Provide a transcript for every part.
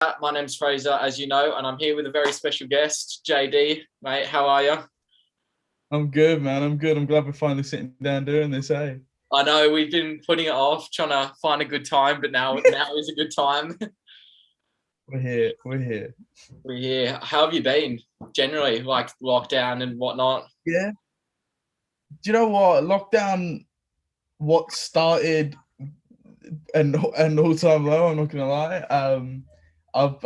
My name's Fraser, as you know, and I'm here with a very special guest, JD. Mate, how are you? I'm good, man. I'm good. I'm glad we're finally sitting down doing this, hey? I know we've been putting it off, trying to find a good time, but now is a good time. We're here. We're here. We're here. How have you been? Generally, like lockdown and whatnot. Yeah. Do you know what? Lockdown, what started and all time low, I'm not gonna lie. I'm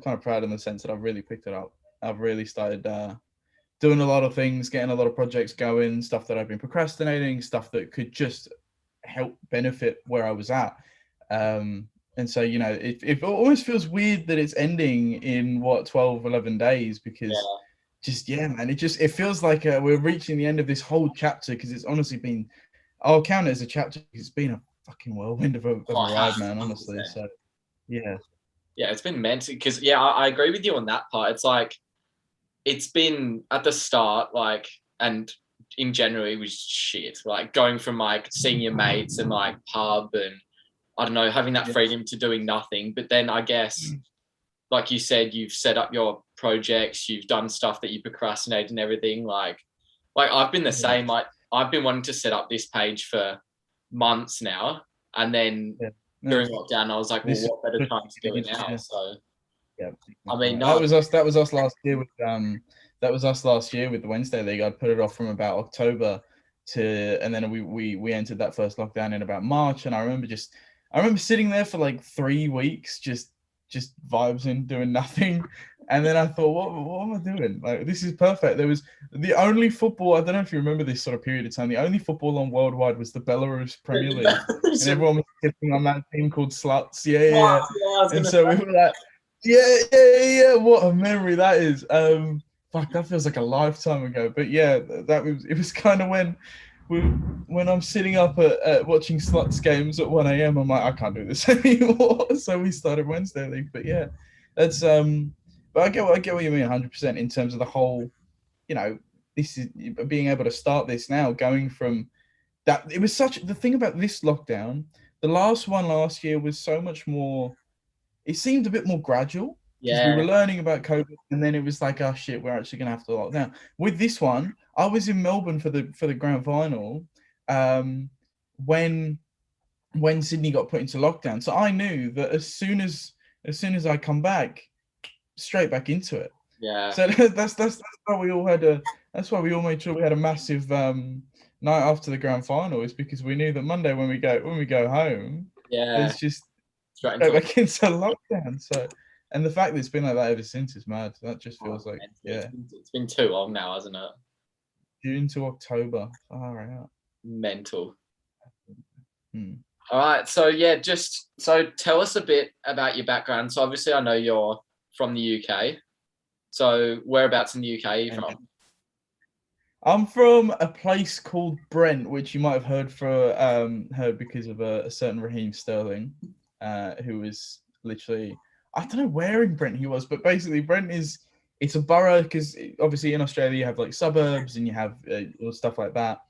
kind of proud in the sense that I've really picked it up. I've really started doing a lot of things, getting a lot of projects going, stuff that I've been procrastinating, stuff that could just help benefit where I was at. And so, it always feels weird that it's ending in 12, 11 days because Yeah. just, yeah, man, it feels like we're reaching the end of this whole chapter because it's honestly been, I'll count it as a chapter because it's been a fucking whirlwind of a Oh, ride, man, honestly. 100%. So, yeah. Yeah, it's been meant because I agree with you on that part. It's like it's been at the start, like, and in January it was shit. Like going from like seeing your mates and like pub and I don't know, having that Yeah. freedom to doing nothing. But then I guess, like you said, you've set up your projects, you've done stuff that you procrastinate and everything. Like I've been the Yeah. same. Like I've been wanting to set up this page for months now, and then Yeah. No, during lockdown, I was like, well, this is what better time to do it now? yeah. So Yeah, I exactly. mean, That no, was us. That was us last year with That was us last year with the Wednesday League. I'd put it off from about October and then we entered that first lockdown in about March. And I remember sitting there for like 3 weeks, just vibes and doing nothing. And then I thought, what am I doing? Like, this is perfect. There was the only football. I don't know if you remember this sort of period of time. The only football on worldwide was the Belarus Premier League, and everyone was sitting on that team called Sluts. Yeah, yeah, what? yeah. Yeah, I was And gonna so we say. were like, yeah, yeah, yeah. What a memory that is. Fuck, that feels like a lifetime ago. But yeah, that was it was kind of when I'm sitting up at watching Sluts games at 1 a.m. I'm like, I can't do this anymore. So we started Wednesday League. But yeah, that's but I get what you mean 100% in terms of the whole, you know, this is being able to start this now, going from that. It was such the thing about this lockdown. The last one last year was so much more, it seemed a bit more gradual because we Yeah, were learning about COVID, and then it was like, oh shit, we're actually gonna have to lock down. With this one, I was in Melbourne for the grand final, um, when Sydney got put into lockdown. So I knew that as soon as I come back, straight back into it. yeah. So that's why we all had a that's why we all made sure we had a massive night after the grand final, is because we knew that Monday when we go home, Yeah, it's just straight straight into back into lockdown. So, and the fact that it's been like that ever since is mad. That just oh, feels like, it's yeah, been too long now, hasn't it? June to October. Far out. Mental. Hmm. All right, so yeah, just so tell us a bit about your background. So obviously, I know you're from the UK. So whereabouts in the UK are you And from? I'm from a place called Brent, which you might have heard because of a certain Raheem Sterling, who was literally, I don't know where in Brent he was, but basically Brent is, it's a borough because obviously in Australia you have like suburbs and you have stuff like that.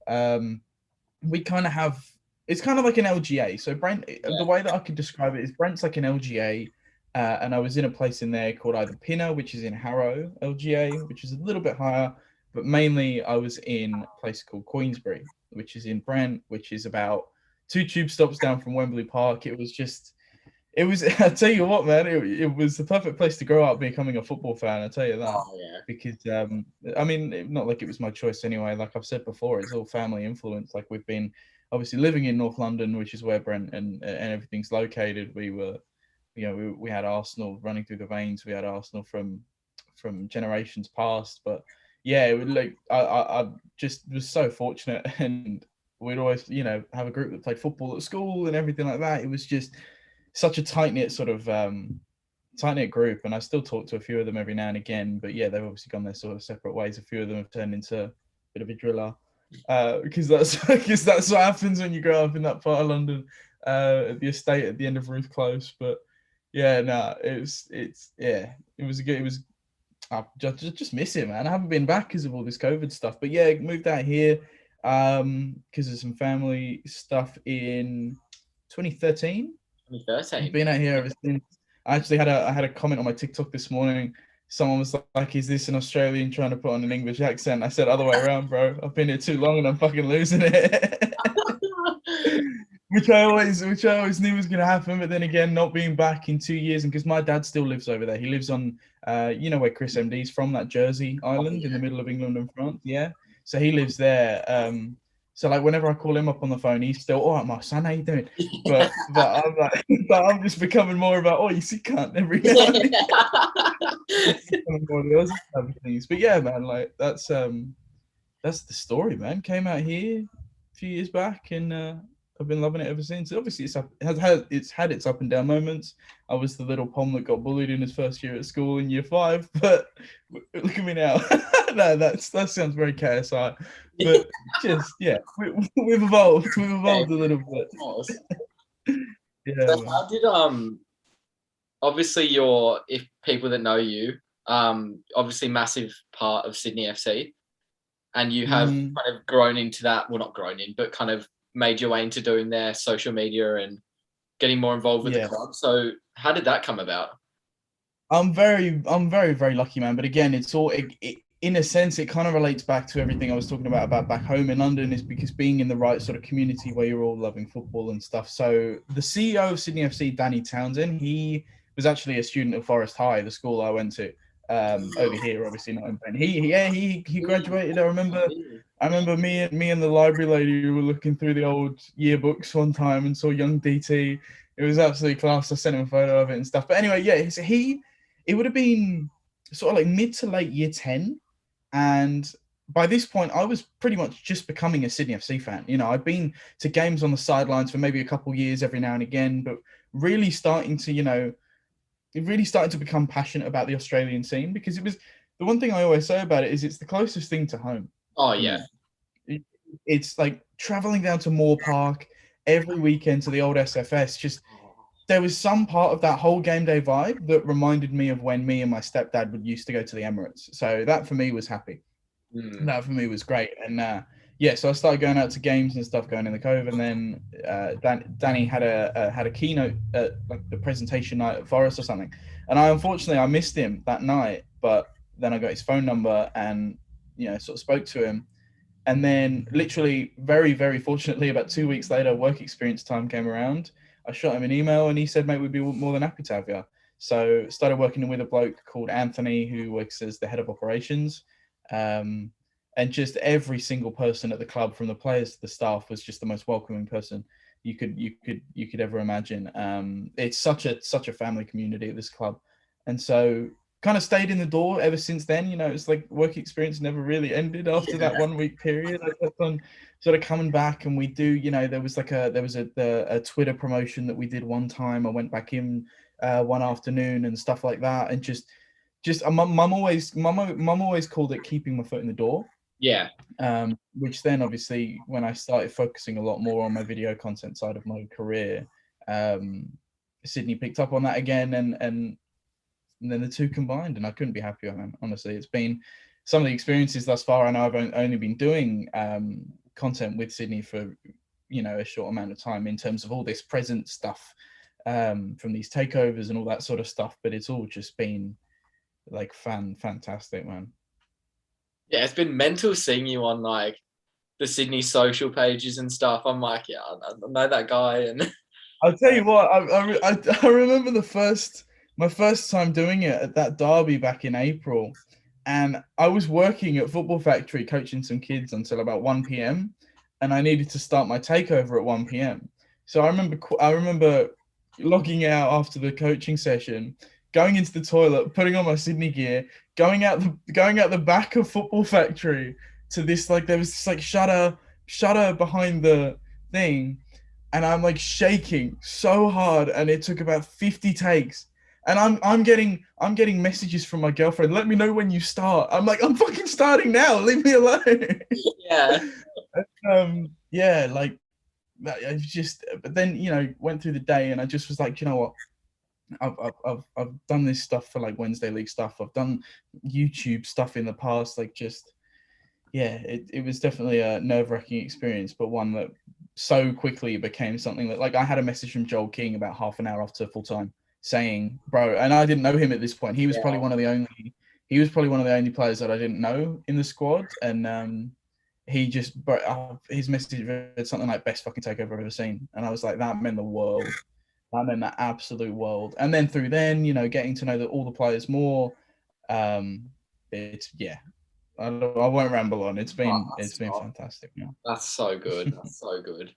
Um, we kind of have, it's kind of like an LGA. So Brent, the Yeah, way that I could describe it is Brent's like an LGA. And I was in a place in there called either Pinner, which is in Harrow, LGA, which is a little bit higher, but mainly I was in a place called Queensbury, which is in Brent, which is about 2 tube stops down from Wembley Park. It was, I tell you what, man, it was the perfect place to grow up becoming a football fan. I tell you that, oh yeah, because I mean, not like it was my choice anyway. Like I've said before, it's all family influence. Like we've been obviously living in North London, which is where Brent and everything's located. We were, we had Arsenal running through the veins. We had Arsenal from generations past. But yeah, it would like I just was so fortunate, and we'd always have a group that played football at school and everything like that. It was just such a tight knit sort of tight knit group, and I still talk to a few of them every now and again. But yeah, they've obviously gone their sort of separate ways. A few of them have turned into a bit of a driller, because that's what happens when you grow up in that part of London, at the estate at the end of Ruth Close. But yeah, no, it's yeah, it was a good. It was I just miss it, man. I haven't been back because of all this COVID stuff. But yeah, moved out here because of some family stuff in 2013. I've 2013. been out here ever since. I actually had a comment on my TikTok this morning. Someone was like, "Is this an Australian trying to put on an English accent?" I said, "Other way around, bro. I've been here too long and I'm fucking losing it." which I always knew was gonna happen, but then again, not being back in 2 years, and because my dad still lives over there. He lives on, where Chris MD's from, that Jersey Oh, island in yeah. the middle of England and France. Yeah, so he lives there. So like whenever I call him up on the phone, he's still, "All right, my son, how you doing?" But I'm like, but I'm just becoming more about, "Oh, you see, cunt," every now and again. More of those type of things. But yeah, man, like that's the story, man. Came out here a few years back, and I've been loving it ever since. Obviously, it's had its up and down moments. I was the little pom that got bullied in his first year at school in year 5, but look at me now. No, that sounds very KSI, but just yeah, we've evolved. We've Yeah, evolved a little bit. of course. Yeah, So man. how did obviously if people that know you, obviously massive part of Sydney FC, and you have Mm, kind of grown into that, well, not grown in, but kind of made your way into doing their social media and getting more involved with the yeah. club. So how did that come about? I'm very, very lucky, man. But again, it's all in a sense, it kind of relates back to everything I was talking about back home in London, is because being in the right sort of community where you're all loving football and stuff. So the CEO of Sydney FC, Danny Townsend, he was actually a student at Forest High, the school I went to, over here, obviously not in Penn. He graduated. I remember me and the library lady who were looking through the old yearbooks one time and saw young DT. It was absolutely class. I sent him a photo of it and stuff. But anyway, yeah, so it would have been sort of like mid to late year 10. And by this point, I was pretty much just becoming a Sydney FC fan. I'd been to games on the sidelines for maybe a couple of years every now and again, but really starting to, really started to become passionate about the Australian scene, because it was the one thing I always say about it is it's the closest thing to home Oh for yeah, me. It's like traveling down to Moore Park every weekend to the old SFS. Just there was some part of that whole game day vibe that reminded me of when me and my stepdad would used to go to the Emirates. So that for me was happy. mm. That for me was great. And yeah, so I started going out to games and stuff going in the Cove, and then Danny had a keynote at like the presentation night at Forest or something, and I missed him that night, but then I got his phone number and sort of spoke to him, and then literally very, very fortunately, about 2 weeks later, work experience time came around. I shot him an email and he said, "Mate, we'd be more than happy to have you." So started working with a bloke called Anthony, who works as the head of operations. Um, and just every single person at the club, from the players to the staff, was just the most welcoming person you could ever imagine. It's such a family community at this club. And so kind of stayed in the door ever since then. It's like work experience never really ended after Yeah. that 1 week period. I kept on sort of coming back, and we do, there was a Twitter promotion that we did one time. I went back in one afternoon and stuff like that, and just mum always called it keeping my foot in the door. Yeah. Which then obviously when I started focusing a lot more on my video content side of my career, um, Sydney picked up on that again, and then the two combined, and I couldn't be happier, man. Honestly, it's been some of the experiences thus far. I know I've only been doing content with Sydney for a short amount of time in terms of all this present stuff, from these takeovers and all that sort of stuff, but it's all just been like fantastic, man. Yeah, it's been mental seeing you on like the Sydney social pages and stuff. I'm like, yeah, I know that guy, and I'll tell you what, I remember my first time doing it at that derby back in April, and I was working at Football Factory coaching some kids until about 1 p.m. and I needed to start my takeover at 1 p.m. So I remember logging out after the coaching session, going into the toilet, putting on my Sydney gear, going out the back of Football Factory to this, like, there was this like shutter behind the thing, and I'm like shaking so hard, and it took about 50 takes. And I'm getting messages from my girlfriend. "Let me know when you start." I'm like, "I'm fucking starting now. Leave me alone." yeah, Yeah, like I just. But then went through the day, and I just was like, you know what? I've done this stuff for like Wednesday League stuff. I've done YouTube stuff in the past. Like, just yeah, it was definitely a nerve-wracking experience, but one that so quickly became something that, like, I had a message from Joel King about half an hour after full time. saying, "Bro," and I didn't know him at this point. He was Yeah. probably one of the only. He was probably one of the only players that I didn't know in the squad, and he just his message read something like "best fucking takeover I've ever seen," and I was like, that meant the world. That meant the absolute world. And then through then, getting to know all the players more, it's I won't ramble on. It's been fantastic. Yeah. That's so good. That's so good.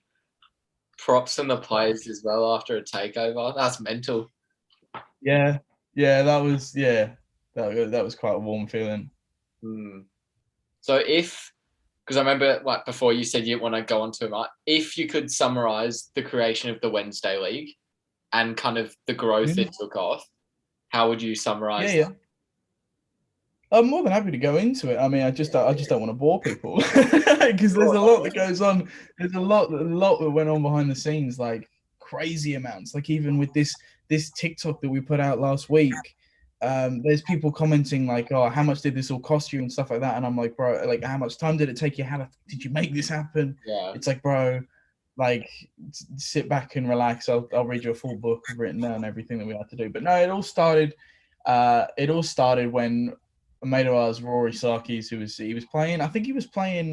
Props from the players as well after a takeover. That's mental. Yeah, that was quite a warm feeling. So because I remember like before you said you didn't want to go on too much, if you could summarize the creation of the Wednesday League and kind of the growth it took off, how would you summarize that? I'm more than happy to go into it. I mean, I just don't want to bore people because there's a lot that goes on. There's a lot that went on behind the scenes, like crazy amounts. Like even with this TikTok that we put out last week, there's people commenting like, "Oh, how much did this all cost you?" and stuff like that. And I'm like, "Bro, like, how much time did it take you? How did you make this happen?" Yeah. It's like, bro, like sit back and relax. I'll read you a full book written down everything that we had to do. But no, it all started. When a mate of ours, Rory Sarkis, he was playing. I think he was playing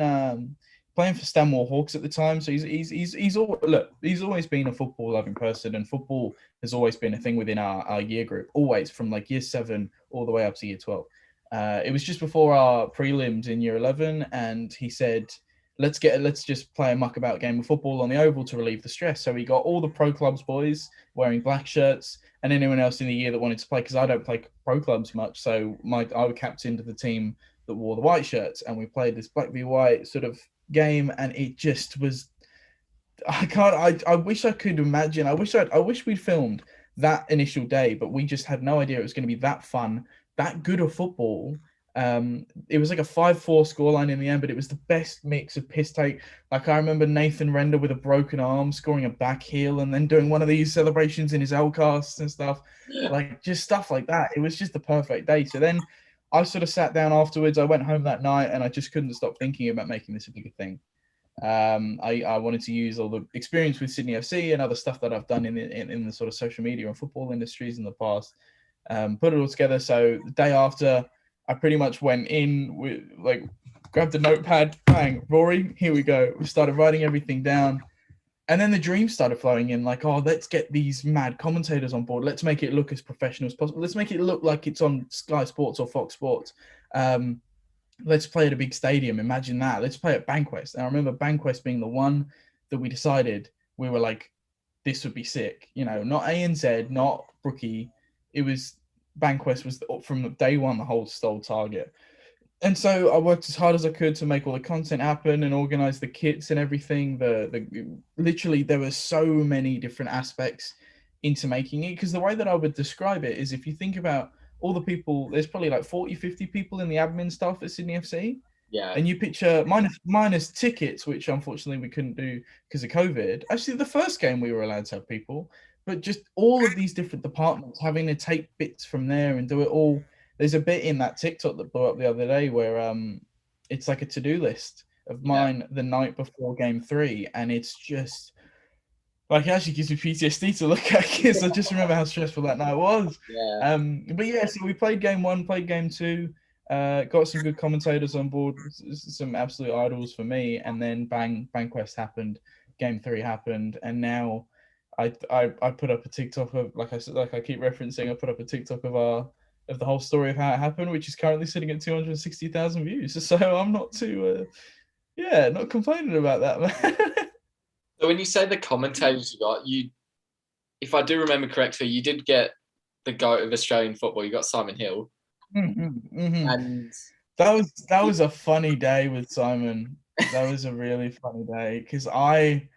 for Stanmore Hawks at the time. So he's always been a football loving person, and football has always been a thing within our year group. Always from like year 7 all the way up to year 12. It was just before our prelims in year 11, and he said, let's just play a muckabout game of football on the oval to relieve the stress. So we got all the pro clubs boys wearing black shirts, and anyone else in the year that wanted to play, because I don't play pro clubs much, so I was captained to the team that wore the white shirts, and we played this black v white sort of game, and it just was. I wish I could imagine. I wish we'd filmed that initial day, but we just had no idea it was going to be that fun, that good of football. It was like a 5-4 scoreline in the end, but it was the best mix of piss take. Like I remember Nathan Render with a broken arm scoring a back heel and then doing one of these celebrations in his L casts and stuff, like just stuff like that. It was just the perfect day. So then I sort of sat down afterwards. I went home that night and I just couldn't stop thinking about making this a bigger thing. I wanted to use all the experience with Sydney FC and other stuff that I've done in the sort of social media and football industries in the past, put it all together. So the day after, I pretty much went in with like grabbed a notepad, bang, Rory, here we go. We started writing everything down. And then the dreams started flowing in, like, oh, let's get these mad commentators on board. Let's make it look as professional as possible. Let's make it look like it's on Sky Sports or Fox Sports. Let's play at a big stadium. Imagine that. Let's play at Bankwest. And I remember Bankwest being the one that we decided we were like, this would be sick. Not ANZ, not Brookie. It was Bankwest was from day one the whole stole target. And so I worked as hard as I could to make all the content happen and organize the kits and everything. Literally there were so many different aspects into making it, because the way that I would describe it is, if you think about all the people, there's probably like 40, 50 people in the admin staff at Sydney FC. Yeah. And you picture minus tickets, which unfortunately we couldn't do because of COVID. Actually, the first game we were allowed to have people, but just all of these different departments having to take bits from there and do it all. There's a bit in that TikTok that blew up the other day where it's like a to-do list of mine the night before game 3, and it's just like, it actually gives me PTSD to look at, because I just remember how stressful that night was. Yeah. But yeah, so we played game 1, played game 2, got some good commentators on board, some absolute idols for me, and then Banquest happened, game 3 happened, and now I put up a TikTok of, like I keep referencing, I put up a TikTok of the whole story of how it happened, which is currently sitting at 260,000 views. So I'm not too, not complaining about that, man. So when you say the commentators you got, if I do remember correctly, you did get the GOAT of Australian football. You got Simon Hill. And that was a funny day with Simon. That was a really funny day, because I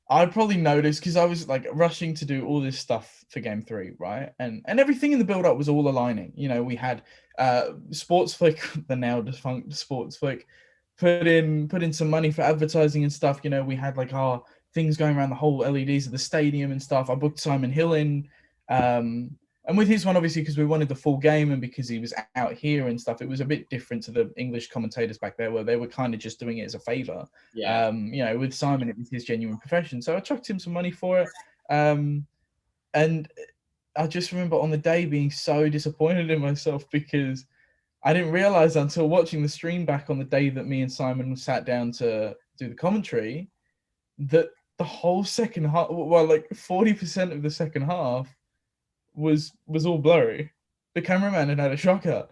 probably noticed, because I was like rushing to do all this stuff for game 3, right? And everything in the build up was all aligning. We had Sportsflick, the now defunct Sportsflick, put in some money for advertising and stuff. We had like our things going around the whole LEDs of the stadium and stuff. I booked Simon Hill in, and with his one, obviously, because we wanted the full game and because he was out here and stuff, it was a bit different to the English commentators back there, where they were kind of just doing it as a favor. yeah. With Simon, it was his genuine profession. So I chucked him some money for it. And I just remember on the day being so disappointed in myself because I didn't realize until watching the stream back on the day that me and Simon sat down to do the commentary that the whole second half, well, like 40% of the second half was all blurry. The cameraman had a shocker.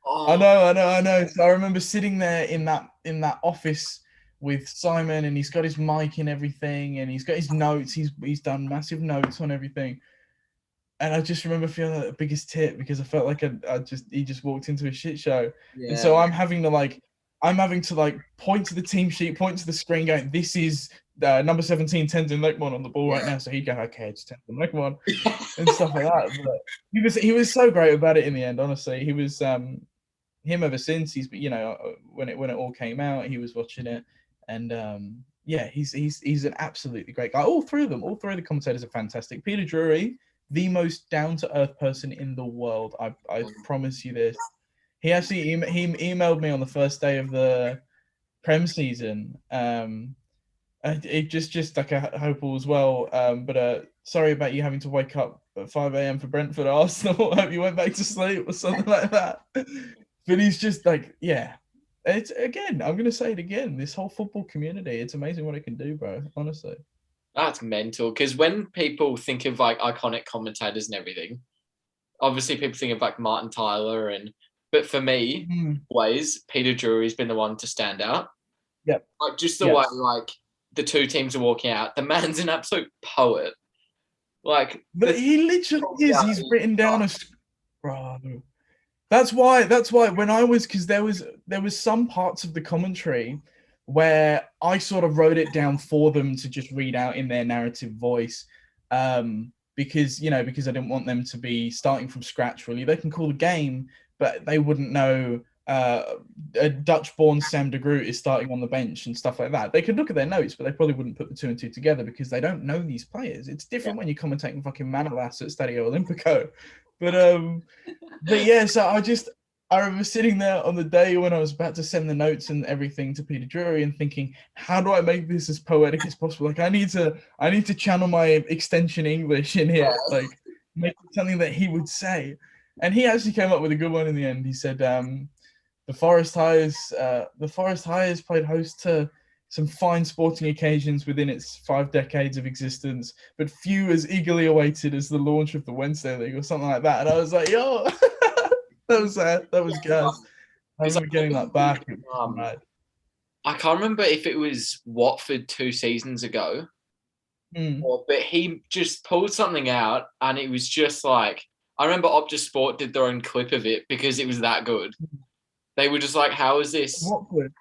Oh, I know. So I remember sitting there in that office with Simon, and he's got his mic and everything, and he's got his notes. He's done massive notes on everything, and I just remember feeling like the biggest tit because I felt like he just walked into a shit show, and so yeah. I'm having to like point to the team sheet, point to the screen, going, "This is number 17, Tenzin Lekmon on the ball right now." So he'd go, "Okay, it's Tenzin Lekmon," and stuff like that. But he was so great about it in the end. Honestly, he was him ever since. He's when it all came out, he was watching it, and yeah, he's an absolutely great guy. All three of the commentators are fantastic. Peter Drury, the most down to earth person in the world. I promise you this. He actually he emailed me on the first day of the Prem season. It just like a hope all as well. But sorry about you having to wake up at 5 a.m. for Brentford Arsenal. I hope you went back to sleep or something like that. But he's just like, yeah. It's again, I'm gonna say it again. This whole football community, it's amazing what it can do, bro. Honestly. That's mental. Because when people think of like iconic commentators and everything, obviously people think of like Martin Tyler but for me, always Peter Drury's been the one to stand out. Yep. Like just the way like the two teams are walking out. The man's an absolute poet. Like he literally is. He's written down a bro. That's why when I was, because there was some parts of the commentary where I sort of wrote it down for them to just read out in their narrative voice, because I didn't want them to be starting from scratch. Really, they can call the game, but they wouldn't know a Dutch-born Sam de Groot is starting on the bench and stuff like that. They could look at their notes, but they probably wouldn't put the two and two together because they don't know these players. It's different when you're commentating fucking Manolas at Stadio Olimpico, but yeah, so I remember sitting there on the day when I was about to send the notes and everything to Peter Drury and thinking, how do I make this as poetic as possible? Like I need to channel my extension English in here, like make it something that he would say. And he actually came up with a good one in the end. He said, the Forest Highers played host to some fine sporting occasions within its 5 decades of existence, but few as eagerly awaited as the launch of the Wednesday League or something like that. And I was like, yo, that was gas. I remember getting that back. I can't remember if it was Watford 2 seasons ago, but he just pulled something out, and it was just like, I remember Optus Sport did their own clip of it because it was that good. They were just like, how is this? Watford.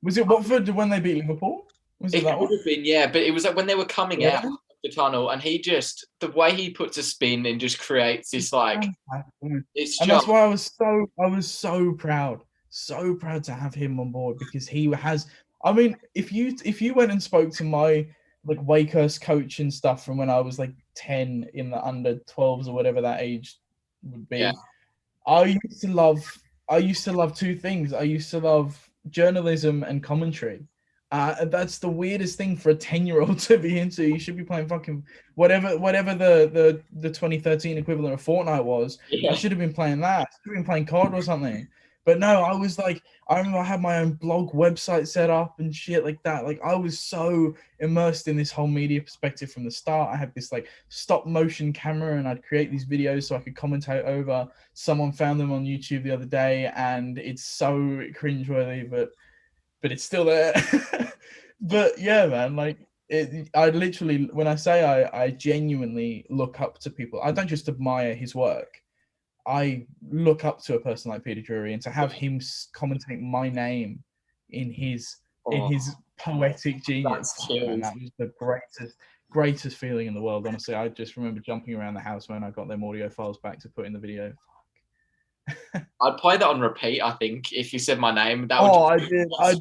Was it Watford when they beat Liverpool? Was it that would have been, yeah, but it was like when they were coming out of the tunnel, and the way he puts a spin and just creates this like, that's why I was so proud to have him on board, because he has. I mean, if you went and spoke to my like Wakehurst coach and stuff from when I was like 10 in the under 12s or whatever that age would be, yeah. I used to love two things. I used to love journalism and commentary. That's the weirdest thing for a 10-year-old to be into. You should be playing fucking whatever the 2013 equivalent of Fortnite was. Yeah. I should have been playing that. I should have been playing COD or something. But no, I was like, I remember I had my own blog website set up and shit like that. Like I was so immersed in this whole media perspective from the start. I had this like stop motion camera, and I'd create these videos so I could commentate over. Someone found them on YouTube the other day, and it's so cringeworthy, but it's still there. But yeah, man, like I literally, when I say I genuinely look up to people, I don't just admire his work. I look up to a person like Peter Drury, and to have him commentate my name in his poetic genius, man, that was the greatest feeling in the world. Honestly, I just remember jumping around the house when I got them audio files back to put in the video. I'd play that on repeat, I think, if you said my name. I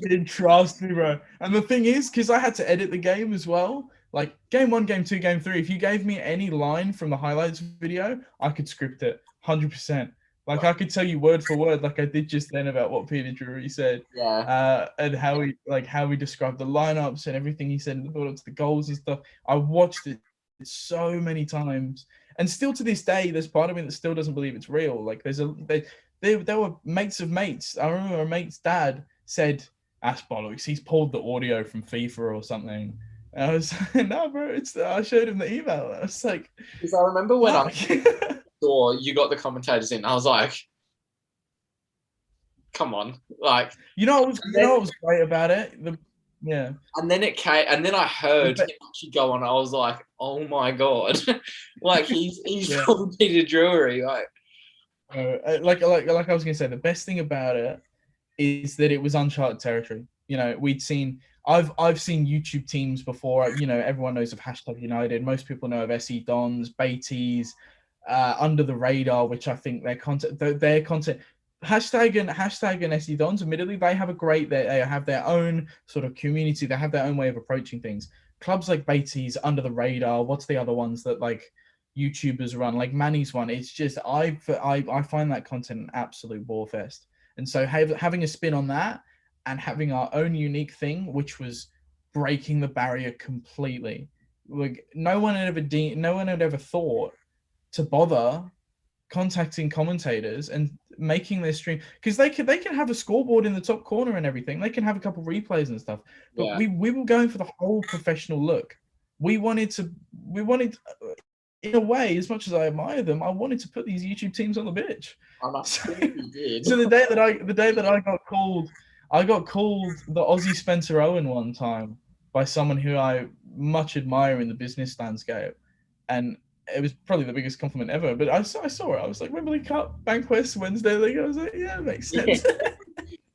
did, trust me, bro. And the thing is, because I had to edit the game as well, like game 1, game 2, game 3, if you gave me any line from the highlights video, I could script it 100%. Like I could tell you word for word, like I did just then, about what Peter Drury said, and how he described the lineups and everything he said in the build up to the goals and stuff. I watched it so many times, And still to this day, there's part of me that still doesn't believe it's real. Like there were mates of mates. I remember a mate's dad said, "That's bollocks. He's pulled the audio from FIFA or something." And I was like, "No, bro. I showed him the email. I was like, Because I remember when I fuck." saw you got the commentators in, I was like, come on. Like, What was great about it? Yeah. and then it came, and then I heard him actually go on. I was like, oh my God. Like, he's Yeah. probably the jewelry. Like, like I was gonna say, the best thing about it is that it was uncharted territory. I've seen YouTube teams before. Everyone knows of #United. Most people know of SE Dons, Beatties, Under the Radar, which I think their content hashtag and SE Dons. Admittedly, they have they have their own sort of community. They have their own way of approaching things. Clubs like Beatties, Under the Radar. What's the other ones that like YouTubers run? Like Manny's one. It's just I find that content an absolute bore fest. And so having a spin on that and having our own unique thing, which was breaking the barrier completely. Like no one had ever thought to bother contacting commentators and making their stream, because they can have a scoreboard in the top corner and everything. They can have a couple replays and stuff. But we were going for the whole professional look. We wanted in a way, as much as I admire them, I wanted to put these YouTube teams on the pitch. So the day that I got called the Aussie Spencer Owen one time by someone who I much admire in the business landscape, and it was probably the biggest compliment ever. But I saw it. I was like, Wembley Cup, Bankwest, Wednesday League. I was like, yeah, it makes sense. Yeah.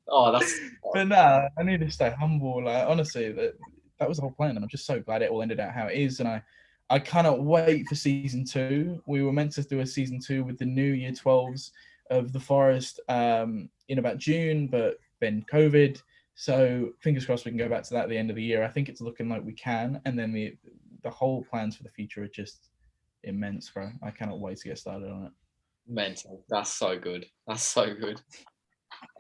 Oh, that's. But nah, I need to stay humble. Like honestly, that was the whole plan, and I'm just so glad it all ended out how it is. And I cannot wait for season 2. We were meant to do a season 2 with the new year 12s of the Forest in about June, but then COVID. So fingers crossed we can go back to that at the end of the year. I think it's looking like we can. And then the whole plans for the future are just immense, bro. I cannot wait to get started on it. Mental. That's so good. That's so good.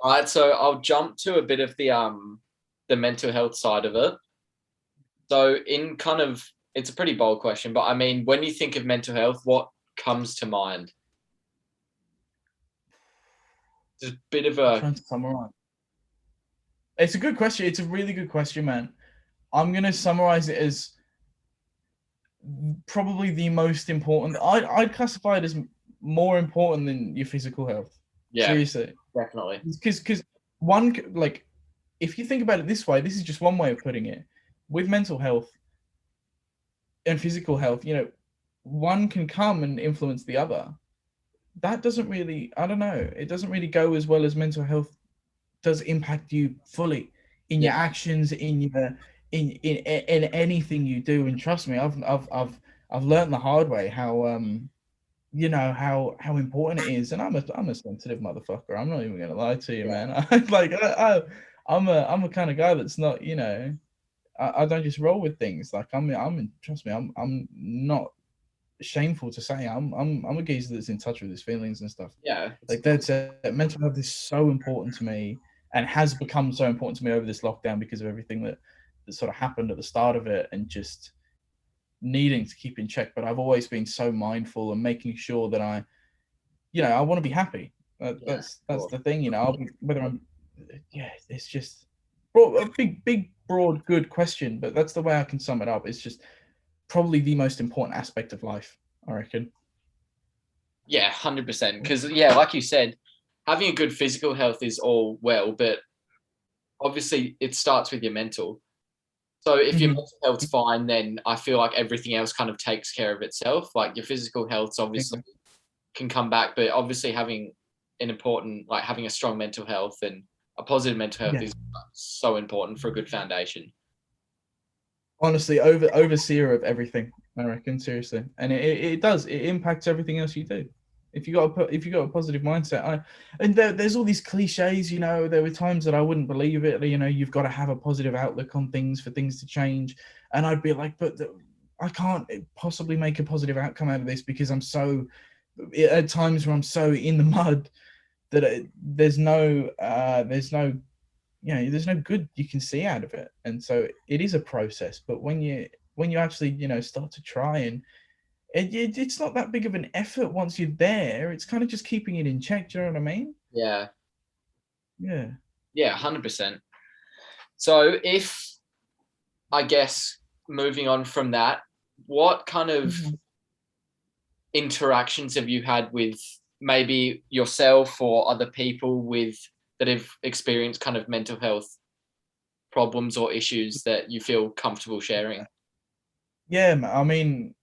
All right, so I'll jump to a bit of the mental health side of it. So in kind of, it's a pretty bold question, but I mean, when you think of mental health, what comes to mind? Just a bit of a. Trying to summarize. It's a good question. It's a really good question, man. I'm gonna summarize it as probably the most important. I'd classify it as more important than your physical health. Yeah, seriously, definitely. Because one, like, if you think about it this way, this is just one way of putting it. With mental health and physical health, one can come and influence the other. That doesn't really, I don't know, it doesn't really go as well as mental health does impact you fully in your actions, in anything you do. And trust me, I've learned the hard way how how important it is. And I'm a sensitive motherfucker. I'm not even gonna lie to you, man. I'm a kind of guy that's not, I don't just roll with things. Like trust me, I'm not shameful to say I'm a geezer that's in touch with his feelings and stuff. Yeah, like that's mental health is so important to me and has become so important to me over this lockdown because of everything that sort of happened at the start of it and just needing to keep in check. But I've always been so mindful and making sure that I want to be happy. That's the thing, I'll be, whether I'm it's just a big broad good question, but that's the way I can sum it up. It's just probably the most important aspect of life, I reckon. Yeah, 100%. Because like you said, having a good physical health is all well, but obviously it starts with your mental. So if your mental health's fine, then I feel like everything else kind of takes care of itself. Like your physical health obviously can come back, but obviously having having a strong mental health and a positive mental health is so important for a good foundation. Honestly, overseer of everything, I reckon, seriously. And it does, it impacts everything else you do. If you got a positive mindset, there's all these cliches, there were times that I wouldn't believe it. You've got to have a positive outlook on things for things to change. And I'd be like, but I can't possibly make a positive outcome out of this because I'm so, at times where I'm so in the mud that there's no good you can see out of it. And so it is a process. But when you actually, start to try and it's not that big of an effort once you're there. It's kind of just keeping it in check. Do you know what I mean? Yeah. Yeah. Yeah, 100%. So if, I guess, moving on from that, what kind of Mhm. interactions have you had with maybe yourself or other people with that have experienced kind of mental health problems or issues that you feel comfortable sharing? Yeah, I mean,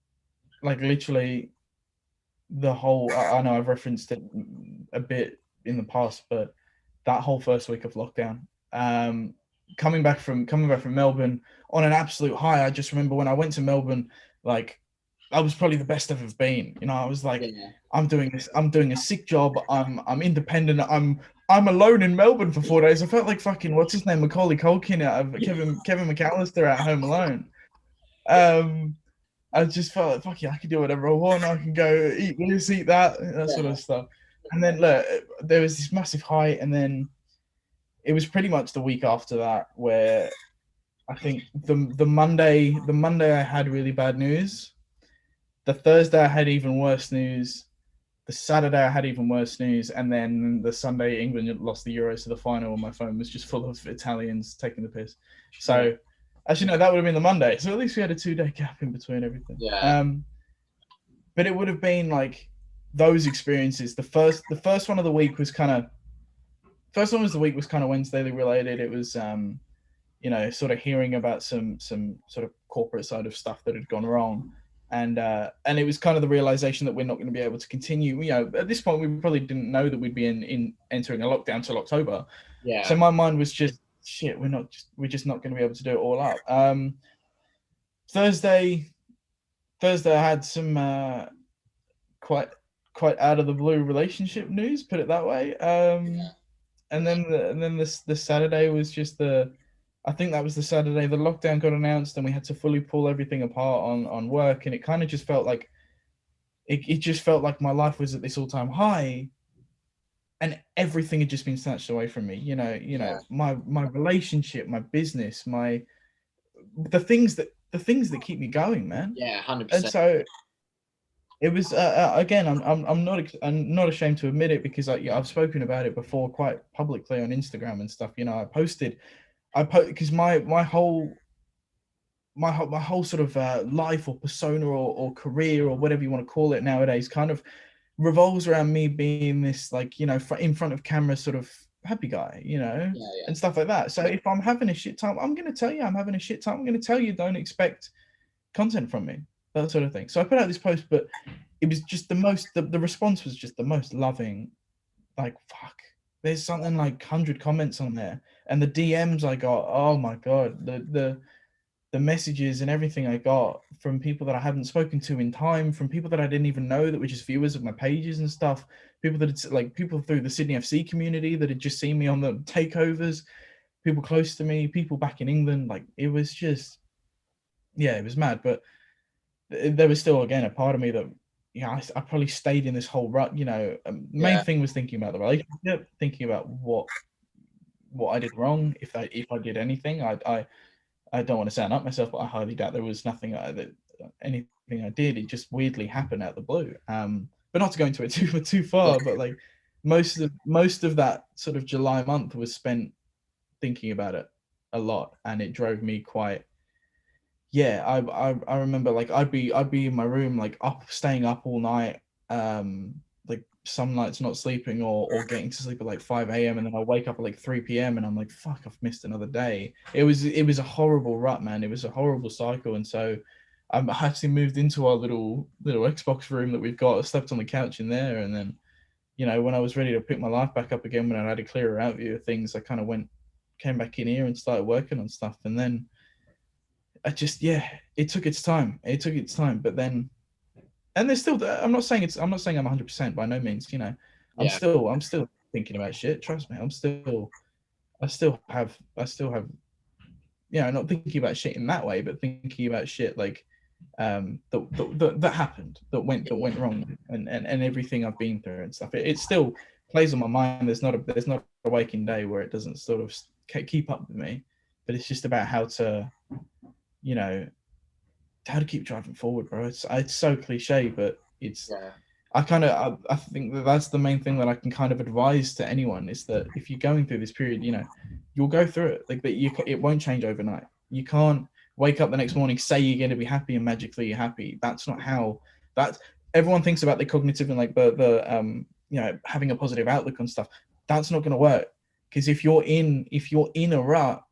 like literally the whole. I know I've referenced it a bit in the past, but that whole first week of lockdown, um, coming back from Melbourne on an absolute high. I just remember when I went to Melbourne, like I was probably the best I've ever been. You know, I was like, Yeah. I'm doing this. I'm doing a sick job. I'm independent. I'm alone in Melbourne for 4 days. I felt like fucking what's his name, Macaulay Culkin out of Kevin McAllister at Home Alone. Um, I just felt like, fuck yeah, I can do whatever I want. I can go eat this, eat that sort Yeah. of stuff. And then look, there was this massive high, and then it was pretty much the week after that where I think the Monday I had really bad news. The Thursday I had even worse news. The Saturday I had even worse news, and then the Sunday England lost the Euros to the final, and my phone was just full of Italians taking the piss. Yeah. So actually no, that would have been the Monday. So at least we had a 2 day gap in between everything. Yeah. But it would have been like those experiences. The first one of the week was kind of first one was the week was kind of Wednesday related. It was sort of hearing about some sort of corporate side of stuff that had gone wrong. And it was kind of the realization that we're not going to be able to continue. You know, at this point, we probably didn't know that we'd be in entering a lockdown till October. So Yeah. my mind was just shit. We're just not going to be able to do it all up. Thursday, Thursday, I had some quite quite out of the blue relationship news. Put it that way. And then the Saturday was just I think that was the Saturday the lockdown got announced, and we had to fully pull everything apart on work, and it kind of just felt like it just felt like my life was at this all time high, and everything had just been snatched away from me. Yeah. My relationship, my business, the things that keep me going, man. Yeah. And 100%. so it was again. I'm not ashamed to admit it because I've spoken about it before quite publicly on Instagram and stuff. Because my whole sort of life or persona or career or whatever you want to call it nowadays kind of revolves around me being this like in front of camera sort of happy guy, Yeah. Yeah. and stuff like that. So if I'm having a shit time, I'm gonna tell you I'm having a shit time. I'm gonna tell you don't expect content from me, that sort of thing. So I put out this post, but it was just the response was just the most loving. Like fuck, there's something like 100 comments on there, and the DMs I got, oh my god, the messages and everything I got from people that I haven't spoken to in time, from people that I didn't even know that were just viewers of my pages and stuff, people that it's like people through the Sydney FC community that had just seen me on the takeovers, people close to me, people back in England. Like it was just, yeah, it was mad. But there was still again a part of me that I probably stayed in this whole rut. Main Yeah. thing was thinking about the relationship, thinking about what I did wrong, if I did anything. I don't want to sound up myself, but I highly doubt there was anything I did. It just weirdly happened out of the blue. But not to go into it too Yeah. far, but like most of that sort of July month was spent thinking about it a lot, and it drove me quite. Yeah, I remember like I'd be in my room like staying up all night, like some nights not sleeping or getting to sleep at like 5 a.m. and then I wake up at like 3 p.m. and I'm like, fuck, I've missed another day. It was a horrible rut, man. It was a horrible cycle. And so I actually moved into our little Xbox room that we've got. I slept on the couch in there, and then when I was ready to pick my life back up again, when I had a clearer view of things, I kind of came back in here and started working on stuff. And then it took its time. It took its time, but then, and there's still. I'm not saying I'm 100% by no means. Yeah. I'm still thinking about shit. Trust me, I still have. Not thinking about shit in that way, but thinking about shit like, that happened, that went wrong, and everything I've been through and stuff. It still plays on my mind. There's not a waking day where it doesn't sort of keep up with me, but it's just about how to, you know how to keep driving forward, bro. It's so cliche, but it's Yeah. I think that that's the main thing that I can kind of advise to anyone is that if you're going through this period, you know, you'll go through it. Like, but it won't change overnight. You can't wake up the next morning, say you're going to be happy, and magically you're happy. That's not how. That's everyone thinks about the cognitive and like the you know, having a positive outlook on stuff. That's not going to work because if you're in a rut,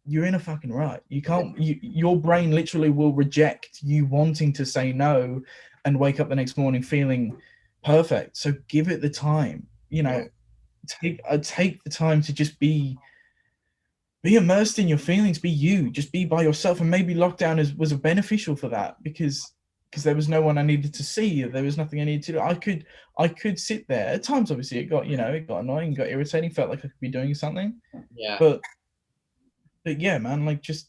you're in a fucking rut. You can't. Your brain literally will reject you wanting to say no, and wake up the next morning feeling perfect. So give it the time. You know, take the time to just be immersed in your feelings. Be you. Just be by yourself. And maybe lockdown was beneficial for that because there was no one I needed to see. There was nothing I needed to do. I could sit there. At times, obviously, it got annoying, got irritating. Felt like I could be doing something, Yeah. but yeah, man, like just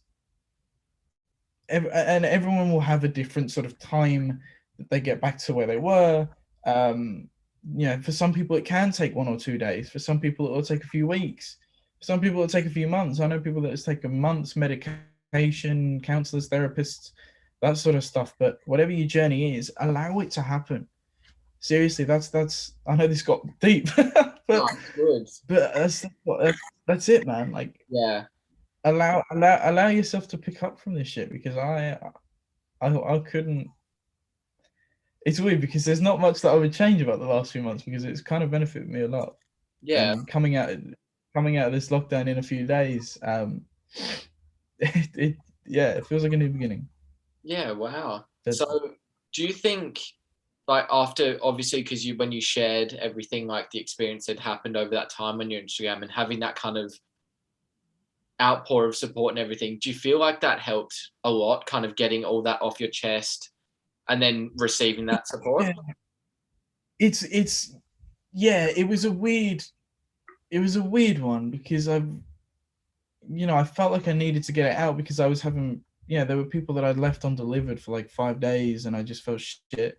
and everyone will have a different sort of time that they get back to where they were. You know, for some people it can take 1 or 2 days. For some people it will take a few weeks. For some people it'll take a few months. I know people that it's taken months, medication, counselors, therapists, that sort of stuff. But whatever your journey is, allow it to happen. Seriously, that's. I know this got deep, No, but it's good. that's it, man. Like Yeah. allow yourself to pick up from this shit because I couldn't. It's weird because there's not much that I would change about the last few months because it's kind of benefited me a lot. Yeah. And coming out of this lockdown in a few days, it yeah, it feels like a new beginning. Yeah. Wow. That's So, do you think, like, after obviously, because when you shared everything, like the experience that happened over that time on your Instagram and having that kind of outpour of support and everything, do you feel like that helped a lot, kind of getting all that off your chest and then receiving that support? yeah, it's yeah, it was a weird one because I felt like I needed to get it out because I was having, there were people that I'd left undelivered for like 5 days, and I just felt shit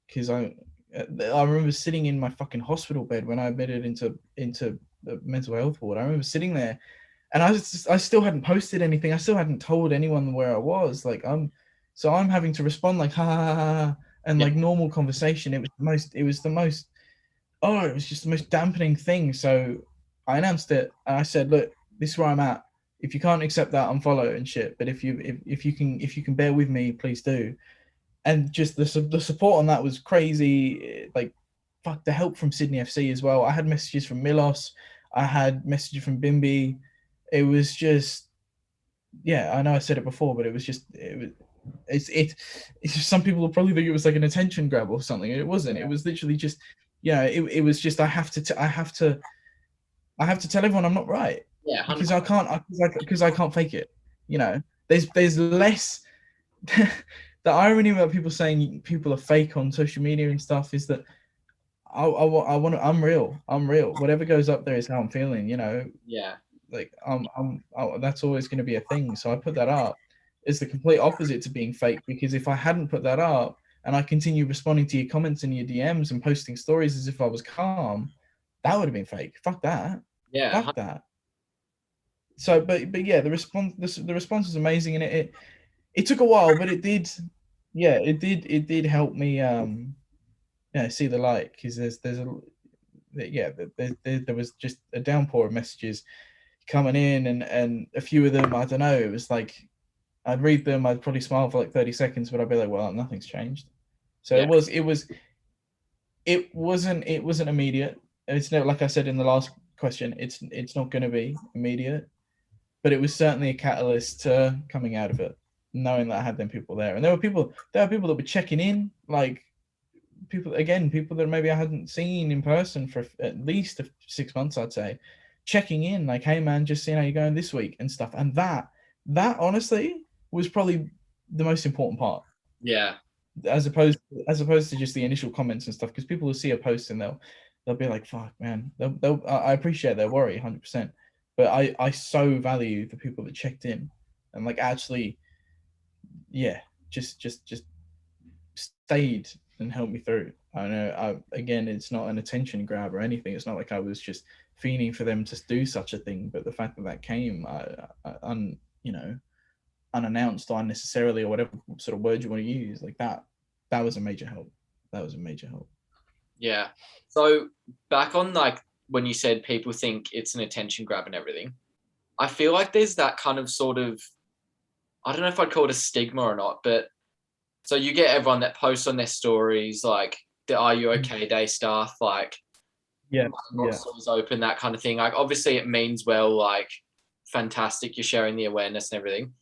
because I remember sitting in my fucking hospital bed when I admitted into the mental health ward. I remember sitting there, and I still hadn't posted anything. I still hadn't told anyone where I was. Like I'm having to respond like ha ha ha, ha and Yeah. like normal conversation. It was just the most dampening thing. So I announced it and I said, look, this is where I'm at. If you can't accept that, unfollow and shit. But if you can bear with me, please do. And just the support on that was crazy. Like, fuck, the help from Sydney FC as well. I had messages from Milos. I had messages from Bimby. It was just, yeah, I know I said it before, but it was just, it's just, some people will probably think it was like an attention grab or something. It wasn't. It was literally just, it was just, I have to tell everyone I'm not right Yeah. 100. because I can't fake it. There's less. The irony about people saying people are fake on social media and stuff is that I'm real. I'm real. Whatever goes up there is how I'm feeling. Yeah. Like that's always going to be a thing. So I put that up. It's the complete opposite to being fake because if I hadn't put that up and I continued responding to your comments and your DMs and posting stories as if I was calm, that would have been fake. Fuck that. Yeah. Fuck that. So, but yeah, the response was amazing, and it took a while, but it did. Yeah, it did help me see the light because there's a yeah there was just a downpour of messages coming in, and a few of them, I don't know, it was like I'd read them, I'd probably smile for like 30 seconds, but I'd be like, well, nothing's changed. So Yeah. it wasn't immediate. It's no, like I said in the last question, it's not going to be immediate, but it was certainly a catalyst to coming out of it, knowing that I had them people there, and there were people that were checking in, like people that maybe I hadn't seen in person for at least 6 months, I'd say, checking in, like, hey man, just seeing how you're going this week and stuff, and that honestly was probably the most important part, Yeah. as opposed to just the initial comments and stuff, because people will see a post and they'll be like, fuck man, I appreciate their worry 100%, but I so value the people that checked in and like actually, yeah, just stayed and helped me through. I know, again, it's not an attention grab or anything. It's not like I was just fiending for them to do such a thing, but the fact that came, you know, unannounced or unnecessarily, or whatever sort of word you want to use. Like that was a major help. That was a major help. Yeah. So back on like when you said people think it's an attention grab and everything, I feel like there's that kind of sort of, I don't know if I'd call it a stigma or not, but so you get everyone that posts on their stories like the Are You Okay Day stuff, like Yeah, stores open, that kind of thing. Like obviously it means well, like fantastic, you're sharing the awareness and everything.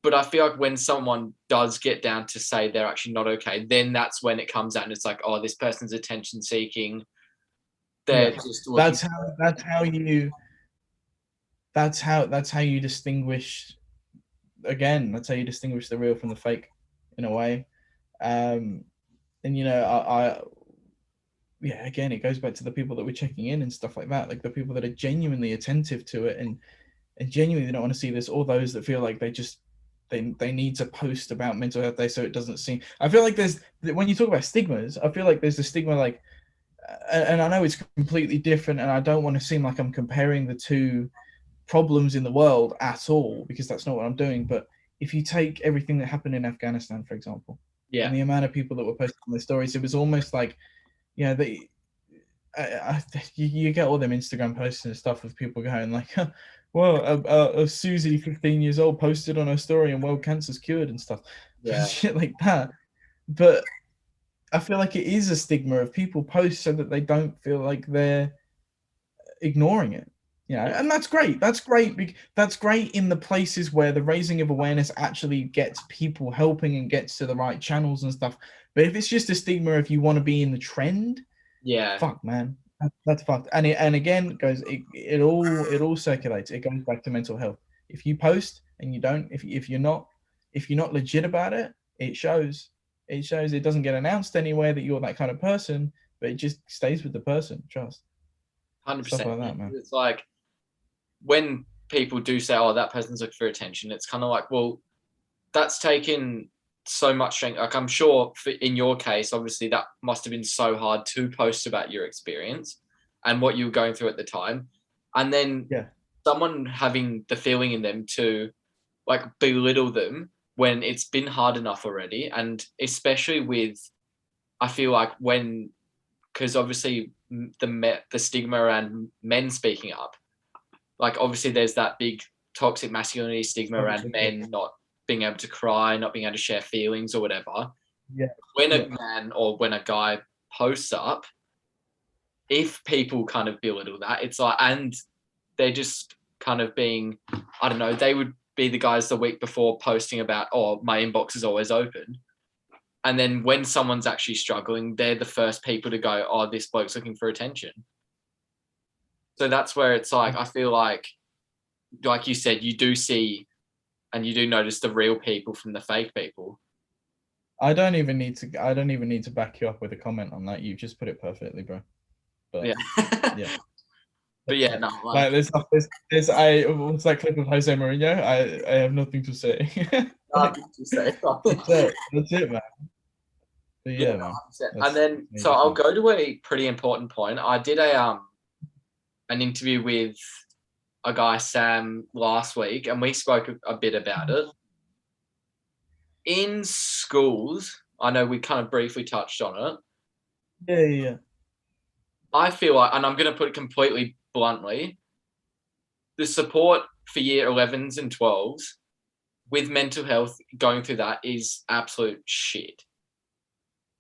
But I feel like when someone does get down to say they're actually not okay, then that's when it comes out and it's like, oh, this person's attention seeking. They're just looking. That's how you distinguish. Again, that's how you distinguish the real from the fake, in a way. And I yeah, again, it goes back to the people that we're checking in and stuff like that, like the people that are genuinely attentive to it and genuinely don't want to see this, or those that feel like they need to post about mental health day so it doesn't seem. I feel like there's, when you talk about stigmas, I feel like there's a stigma like, and I know it's completely different, and I don't want to seem like I'm comparing the two problems in the world at all, because that's not what I'm doing. But if you take everything that happened in Afghanistan, for example, Yeah. and the amount of people that were posting their stories, it was almost like, you get all them Instagram posts and stuff of people going like, well, Susie, 15 years old, posted on her story and world cancer's cured and stuff. Yeah. Shit like that. But I feel like it is a stigma of people post so that they don't feel like they're ignoring it. And that's great. That's great. That's great in the places where the raising of awareness actually gets people helping and gets to the right channels and stuff. But if it's just a stigma, if you want to be in the trend, fuck, man, that's fucked. And again, it all circulates. It goes back to mental health. If you post and you don't, if you're not legit about it, it shows. It shows. It doesn't get announced anywhere that you're that kind of person, but it just stays with the person. Trust. 100%. Stuff like that, man. It's like when people do say, oh, that person's looking for attention, it's kind of like, well, that's taken so much strength. Like I'm sure in your case, obviously that must have been so hard to post about your experience and what you were going through at the time. And then someone having the feeling in them to like belittle them when it's been hard enough already. And especially with, I feel like when, because obviously the stigma around men speaking up, like obviously there's that big toxic masculinity stigma around men not being able to cry, not being able to share feelings or whatever. When a man or when a guy posts up, if people kind of belittle that, it's like, and they're just kind of being, I don't know, they would be the guys the week before posting about, oh, my inbox is always open. And then when someone's actually struggling, they're the first people to go, oh, this bloke's looking for attention. So that's where it's like, I feel like you said, you do see and you do notice the real people from the fake people. I don't even need to back you up with a comment on that. You've just put it perfectly, bro. But yeah. But yeah, no. Like there's what's that clip of Jose Mourinho? I have nothing to say. Nothing to say. That's it, man. But yeah, man. And then so I'll go to a pretty important point. I did an interview with a guy, Sam, last week, and we spoke a bit about it. In schools, I know we kind of briefly touched on it. Yeah. I feel like, and I'm going to put it completely bluntly, the support for year 11s and 12s with mental health going through that is absolute shit.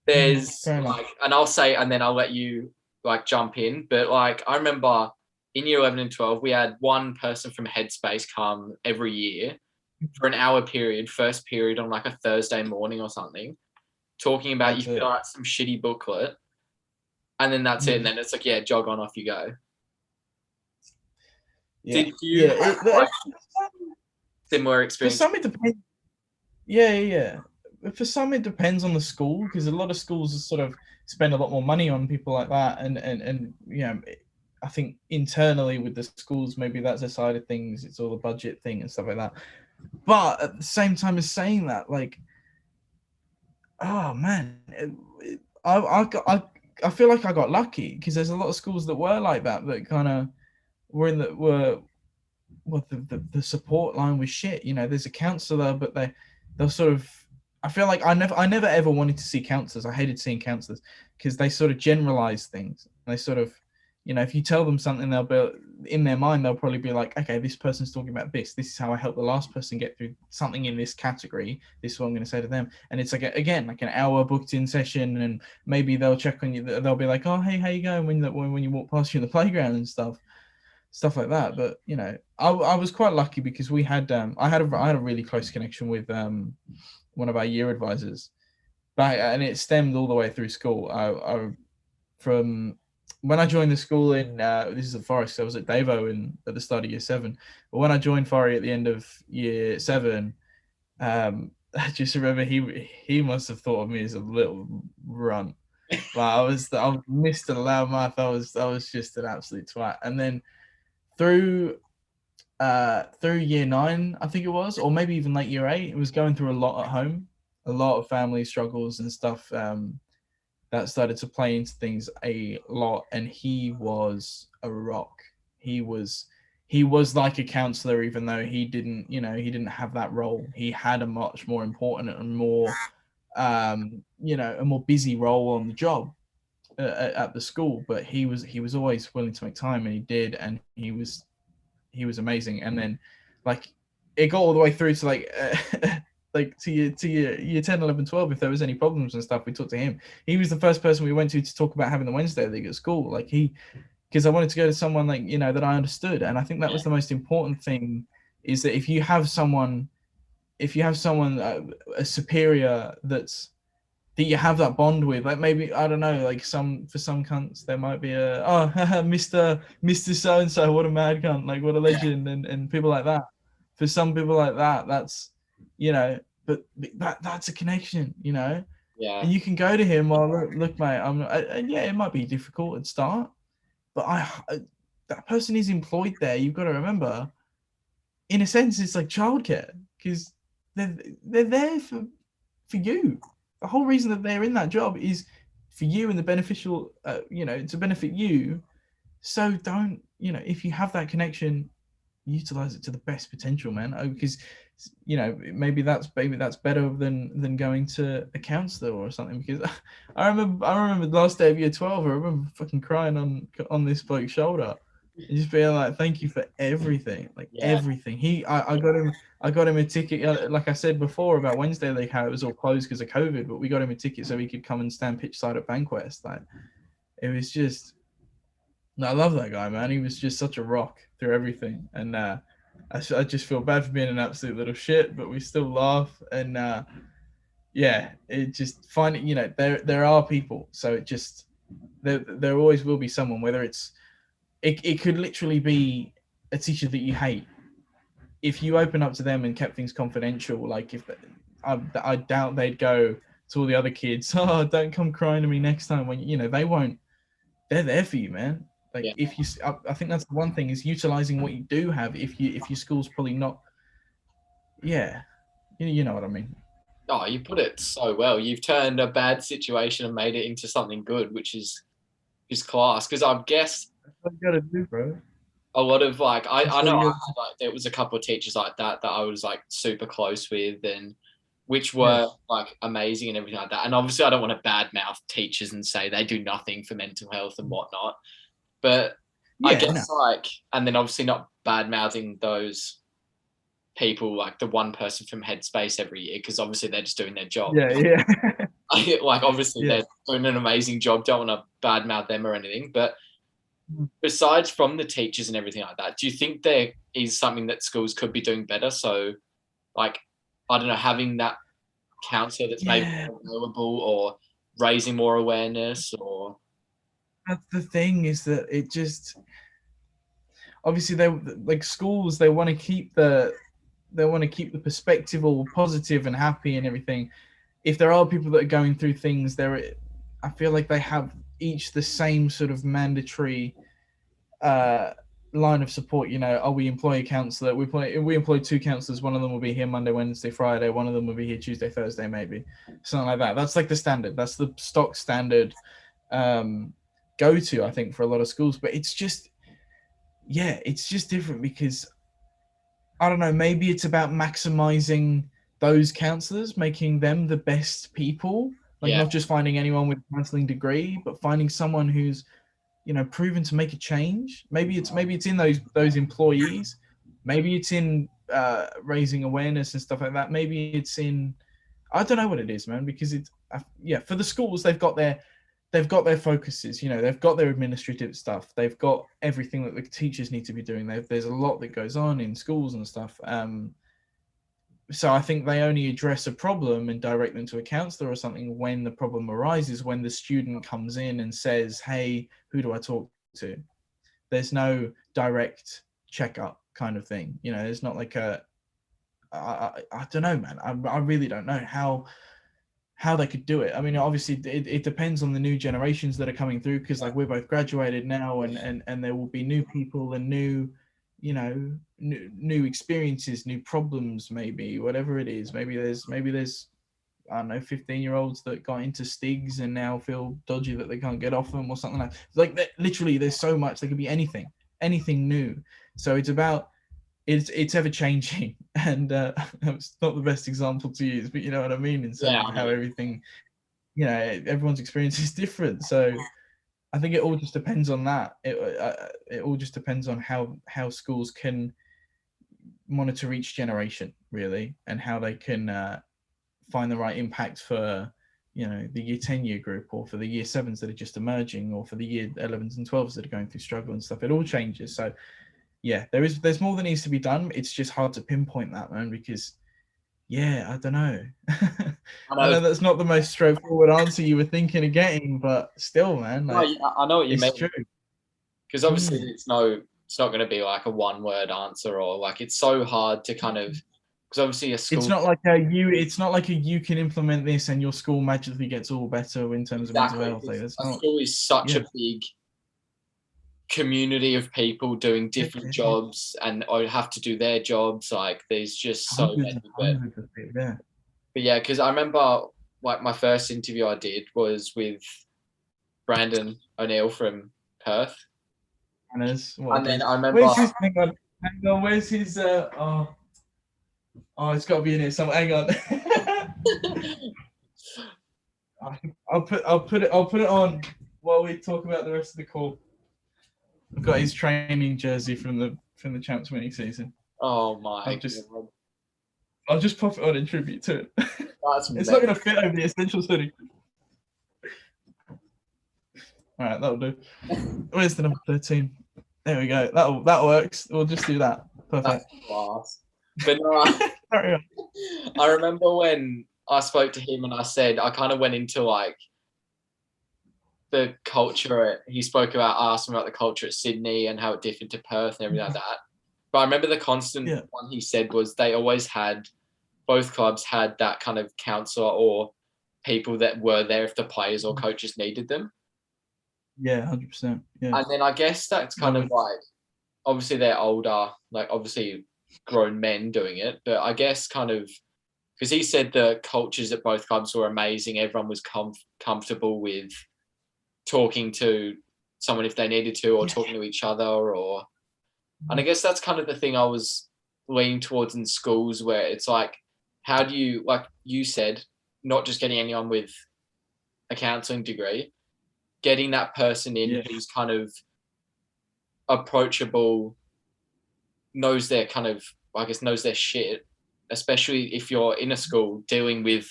There's like, and I'll say, and then I'll let you like jump in, but like I remember in year 11 and 12, we had one person from Headspace come every year for an hour period, first period on like a Thursday morning or something, talking about you fill out some shitty booklet, and then that's it. And then it's like, yeah, jog on, off you go. Yeah. Did you have like similar experience? For some, it depends. Yeah. For some, it depends on the school, because a lot of schools sort of spend a lot more money on people like that, and I think internally with the schools, maybe that's a side of things. It's all a budget thing and stuff like that. But at the same time as saying that, like, oh man, I feel like I got lucky, because there's a lot of schools that were like that kind of were the support line was shit. You know, there's a counselor, but they'll sort of. I feel like I never ever wanted to see counselors. I hated seeing counselors because they sort of generalize things. They sort of, you know, if you tell them something, they'll be in their mind. They'll probably be like, okay, this person's talking about this. This is how I helped the last person get through something in this category. This is what I'm going to say to them. And it's like again like an hour booked in session, and maybe they'll check on you. They'll be like, oh hey, how you going when you walk past you in the playground and stuff like that. But you know, I was quite lucky because we had I had a really close connection with one of our year advisors back, and it stemmed all the way through school. I from when I joined the school in this is at Forest, I was at Davo at the start of year 7. But when I joined Forest at the end of year 7, I just remember he must have thought of me as a little runt. Like I was Mr. Loudmouth. I was just an absolute twat. And then through year 9, I think it was, or maybe even late year 8, it was going through a lot at home, a lot of family struggles and stuff that started to play into things a lot. And he was a rock. He was like a counselor, even though he didn't have that role. He had a much more important and more a more busy role on the job at the school, but he was always willing to make time, and he did, and he was amazing. And then like it got all the way through to like like to year 10, 11, 12. If there was any problems and stuff, we talked to him. He was the first person we went to talk about having the Wednesday league at school. Like because I wanted to go to someone like, you know, that I understood. And I think that was the most important thing, is that if you have someone a superior that you have that bond with, like maybe, I don't know, like for some cunts there might be Mr. So and so, what a mad cunt, like what a legend, and people like that. For some people like that, that's, you know, but that's a connection, you know. Yeah. And you can go to him, well, look mate, and yeah, it might be difficult at start, but that person is employed there. You've got to remember, in a sense, it's like childcare, because they're there for you. The whole reason that they're in that job is for you and the beneficial, to benefit you. So don't, if you have that connection, utilize it to the best potential, man. Because, maybe that's better than going to a counselor or something. Because I remember the last day of year 12, I remember fucking crying on this bloke's shoulder. And just being like, thank you for everything, everything. I got him a ticket. Like I said before about Wednesday League, how it was all closed because of COVID, but we got him a ticket so he could come and stand pitch side at Bankwest. Like, it was just, I love that guy, man. He was just such a rock through everything. And I just feel bad for being an absolute little shit, but we still laugh. And it just finding, there are people. So it just, there always will be someone, whether it could literally be a teacher that you hate. If you open up to them and kept things confidential, like I doubt they'd go to all the other kids, oh, don't come crying to me next time, when, they won't. They're there for you, man. Like, if you, I think that's the one thing, is utilizing what you do have. If your school's probably not, you know what I mean. Oh, you put it so well. You've turned a bad situation and made it into something good, which is class. Because I guess that's what you gotta do, bro. A lot of I know there was a couple of teachers like that I was like super close with, and which were like amazing and everything like that. And obviously I don't want to badmouth teachers and say they do nothing for mental health and whatnot. But I guess and then obviously not bad mouthing those people, like the one person from Headspace every year, because obviously they're just doing their job. Yeah. Like obviously they're doing an amazing job. Don't want to bad mouth them or anything. But besides from the teachers and everything like that, do you think there is something that schools could be doing better? So, like, I don't know, having that counselor that's maybe more available, or raising more awareness, or that's the thing, is that it just, obviously they, like schools, they want to keep the perspective all positive and happy and everything. If there are people that are going through things, I feel like they have each the same sort of mandatory line of support. We employ a counselor. We employ 2 counselors. One of them will be here Monday, Wednesday, Friday. One of them will be here Tuesday, Thursday, maybe something like that. That's like the standard. That's the stock standard go to, I think, for a lot of schools. But it's just different, because I don't know, maybe it's about maximizing those counselors, making them the best people, like Yeah, not just finding anyone with a counseling degree, but finding someone who's, proven to make a change. Maybe it's in those employees, maybe it's in raising awareness and stuff like that. Maybe it's in, I don't know what it is, man, because it's yeah, for the schools they've got their focuses, they've got their administrative stuff, they've got everything that the teachers need to be doing. There's a lot that goes on in schools and stuff. So I think they only address a problem and direct them to a counselor or something when the problem arises, when the student comes in and says, hey, who do I talk to? There's no direct checkup kind of thing. There's not like I don't know, man. I really don't know how they could do it. I mean, obviously it depends on the new generations that are coming through, because like we're both graduated now, and there will be new people and new experiences, new problems, maybe whatever it is. Maybe there's I don't know, 15-year-olds that got into stigs and now feel dodgy that they can't get off them or something like literally there's so much. There could be anything new. So it's ever changing, and it's not the best example to use, but you know what I mean, in terms of how everything, everyone's experience is different. So I think it all just depends on that. It all just depends on how schools can monitor each generation, really, and how they can find the right impact for the year 10 year group, or for the year 7s that are just emerging, or for the year 11s and 12s that are going through struggle and stuff. It all changes. So yeah, there's more that needs to be done. It's just hard to pinpoint that, man, because I don't know. I know that's not the most straightforward answer you were thinking of getting, but still, man, no, like, I know what you it's mean. true. Because obviously it's not going to be like a one word answer, or like it's so hard to kind of, because obviously a school. It's not like you can implement this and your school magically gets all better in terms of mental health. Like, that's not. School is such a big community of people doing different jobs, and or have to do their jobs. Like there's just so many. But yeah, because I remember like my first interview I did was with Brandon O'Neill from Perth. And then I remember. Where's his? Hang on. Where's his? It's got to be in here somewhere. Hang on. I'll put it on while we talk about the rest of the call. I've got his training jersey from the Champs winning season. Oh my! I'll just pop it on in tribute to it. It's not going to fit over the Essentials hoodie. All right, that'll do. Where's the number 13? There we go. That works. We'll just do that. Perfect. That's class. But no, I remember when I spoke to him and I said I kind of went into like the culture. He spoke about, I asked him about the culture at Sydney and how it differed to Perth and everything like that. But I remember the constant one he said was they always had, both clubs had that kind of counsellor or people that were there if the players or coaches needed them. Yeah, 100%. Yeah. And then I guess that's kind of like, obviously they're older, like obviously grown men doing it, but I guess kind of, because he said the cultures at both clubs were amazing. Everyone was comfortable with talking to someone if they needed to, or talking to each other, or, and I guess that's kind of the thing I was leaning towards in schools, where it's like, how do you, like you said, not just getting anyone with a counselling degree, getting that person in who's kind of approachable, knows their kind of, I guess, knows their shit, especially if you're in a school dealing with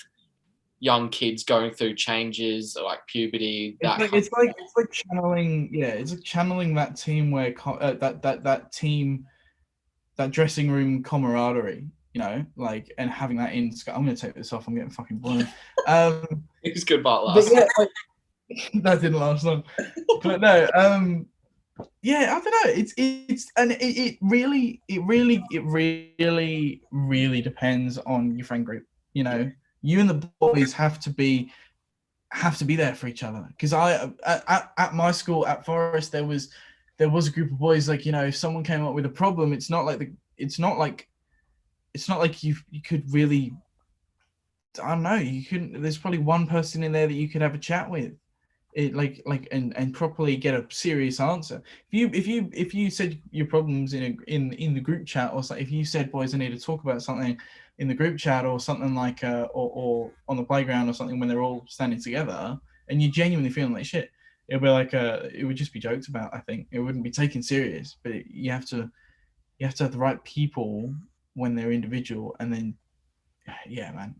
young kids going through changes like puberty. It's like channeling, it's like channeling that team where that team, that dressing room camaraderie, like, and having that in. I'm gonna take this off. I'm getting fucking blown. It was good part last. That didn't last long, but no. I don't know. It's and it really depends on your friend group. You and the boys have to be there for each other. Because at my school at Forest, there was a group of boys, like, if someone came up with a problem, it's not like you could really, I don't know, you couldn't, there's probably one person in there that you could have a chat with. it and properly get a serious answer. If you said your problems in the group chat, or if you said, boys, I need to talk about something in the group chat, or something like or on the playground or something when they're all standing together, and you're genuinely feeling like shit, it'll be like it would just be joked about. I think it wouldn't be taken serious. But you have to have the right people when they're individual, and then yeah, man,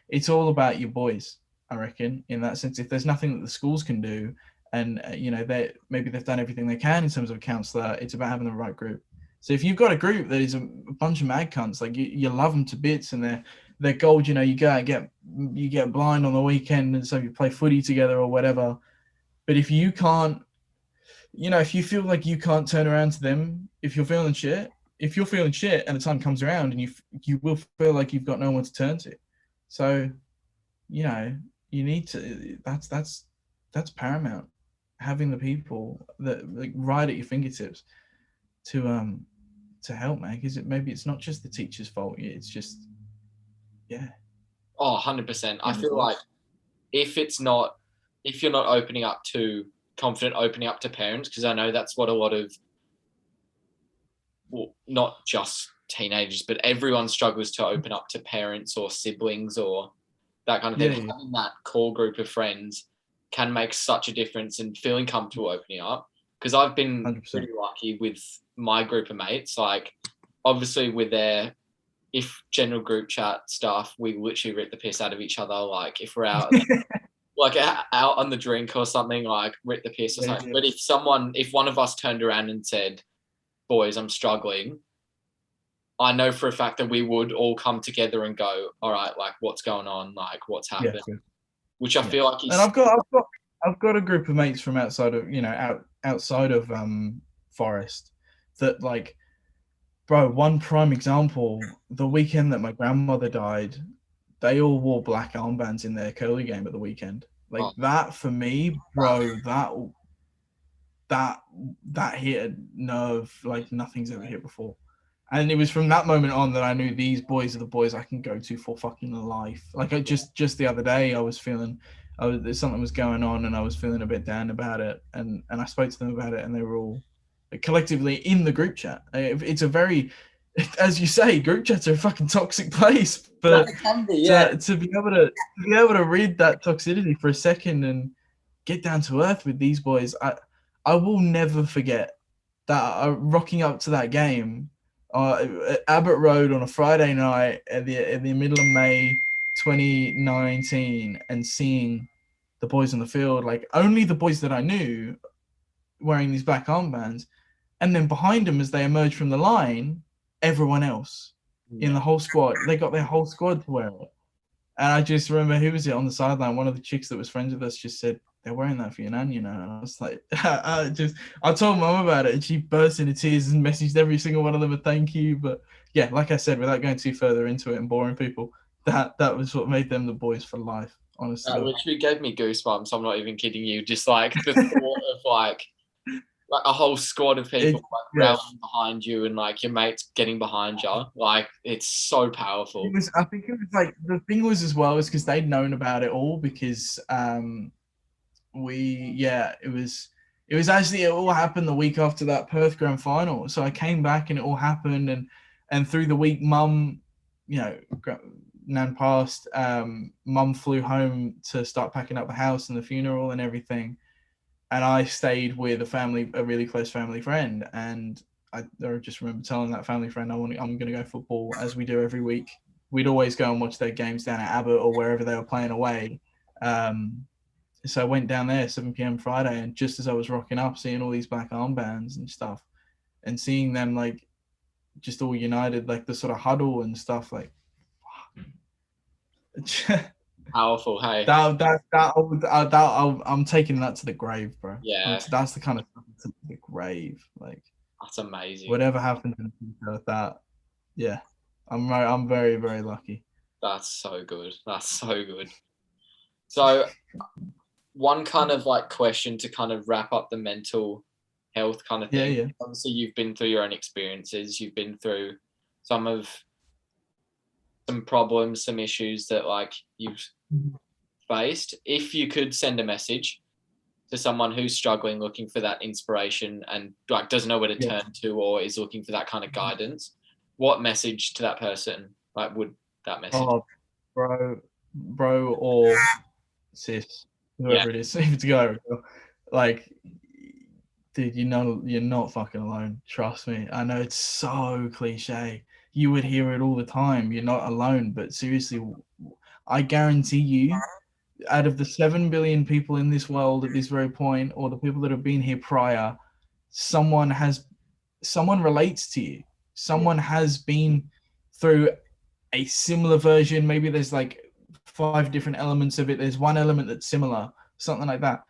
it's all about your boys. I reckon in that sense, if there's nothing that the schools can do, and maybe they've done everything they can in terms of a counsellor, it's about having the right group. So if you've got a group that is a bunch of mad cunts, like you love them to bits, and they're gold, you go out and you get blind on the weekend, and so you play footy together or whatever. But if you can't, if you feel like you can't turn around to them, if you're feeling shit, and the time comes around, and you will feel like you've got no one to turn to. So, you need to. That's paramount. Having the people that like right at your fingertips to help, man. Because maybe it's not just the teacher's fault. It's just Oh, 100%. I feel like if you're not opening up to opening up to parents, because I know that's what a lot of, well, not just teenagers, but everyone struggles to open up to parents or siblings or that kind of thing. Yeah. Having that core group of friends can make such a difference in feeling comfortable opening up. Because I've been 100%. pretty lucky with my group of mates. Like, obviously, if general group chat stuff, we literally rip the piss out of each other. Like, if we're out, like out on the drink or something, like rip the piss or something. Yeah. But if one of us turned around and said, boys, I'm struggling, I know for a fact that we would all come together and go, all right, like what's going on, like what's happened, which I feel like is. And I've got a group of mates from outside of outside of Forest that, like, bro, one prime example, the weekend that my grandmother died, they all wore black armbands in their curly game at the weekend. Like, that for me, bro, that hit a nerve like nothing's ever hit before. And it was from that moment on that I knew these boys are the boys I can go to for fucking life. Like, just the other day, something was going on, and I was feeling a bit down about it, and I spoke to them about it, and they were all collectively in the group chat. It's a very, as you say, group chats are a fucking toxic place. But to be able to read that toxicity for a second and get down to earth with these boys, I will never forget that rocking up to that game at Abbott Road on a Friday night in the middle of May 2019, and seeing the boys on the field, like only the boys that I knew wearing these black armbands, and then behind them as they emerged from the line, everyone else in the whole squad. They got their whole squad to wear it. And I just remember, who was it on the sideline? One of the chicks that was friends with us just said, they're wearing that for your nan, And I was like, I told mum about it, and she burst into tears and messaged every single one of them a thank you. But yeah, like I said, without going too further into it and boring people, that was what made them the boys for life, honestly. That literally gave me goosebumps. I'm not even kidding you. Just like the thought of like a whole squad of people rallying behind you, and like your mates getting behind you. Like, it's so powerful. I think it was like, the thing was as well is because they'd known about it all, because it was actually, it all happened the week after that Perth Grand Final. So I came back and it all happened, and through the week, mum, nan passed, mum flew home to start packing up the house and the funeral and everything, and I stayed with a really close family friend, and I just remember telling that family friend, I'm going to go football, as we do every week. We'd always go and watch their games down at Abbott or wherever they were playing away. So I went down there 7 p.m. Friday, and just as I was rocking up, seeing all these black armbands and stuff, and seeing them like just all united, like the sort of huddle and stuff, like powerful. Hey, I'm taking that to the grave, bro. Yeah, that's the kind of stuff to the grave. Like, that's amazing. Whatever happens in the future with that, yeah, I'm very, very lucky. That's so good. So, one kind of like question to kind of wrap up the mental health kind of thing. Yeah. Obviously, you've been through your own experiences. You've been through some problems, some issues that like you've faced. If you could send a message to someone who's struggling, looking for that inspiration and like doesn't know where to turn to, or is looking for that kind of guidance, what message to that person like would that message? Oh, bro, or sis, Yeah, whoever it is, if it's a guy or a girl, like, dude, you're not fucking alone. Trust me. I know it's so cliche. You would hear it all the time. You're not alone. But seriously, I guarantee you, out of the 7 billion people in this world at this very point, or the people that have been here prior, someone relates to you. Someone has been through a similar version. Maybe there's like 5 different elements of it. There's one element that's similar, something like that.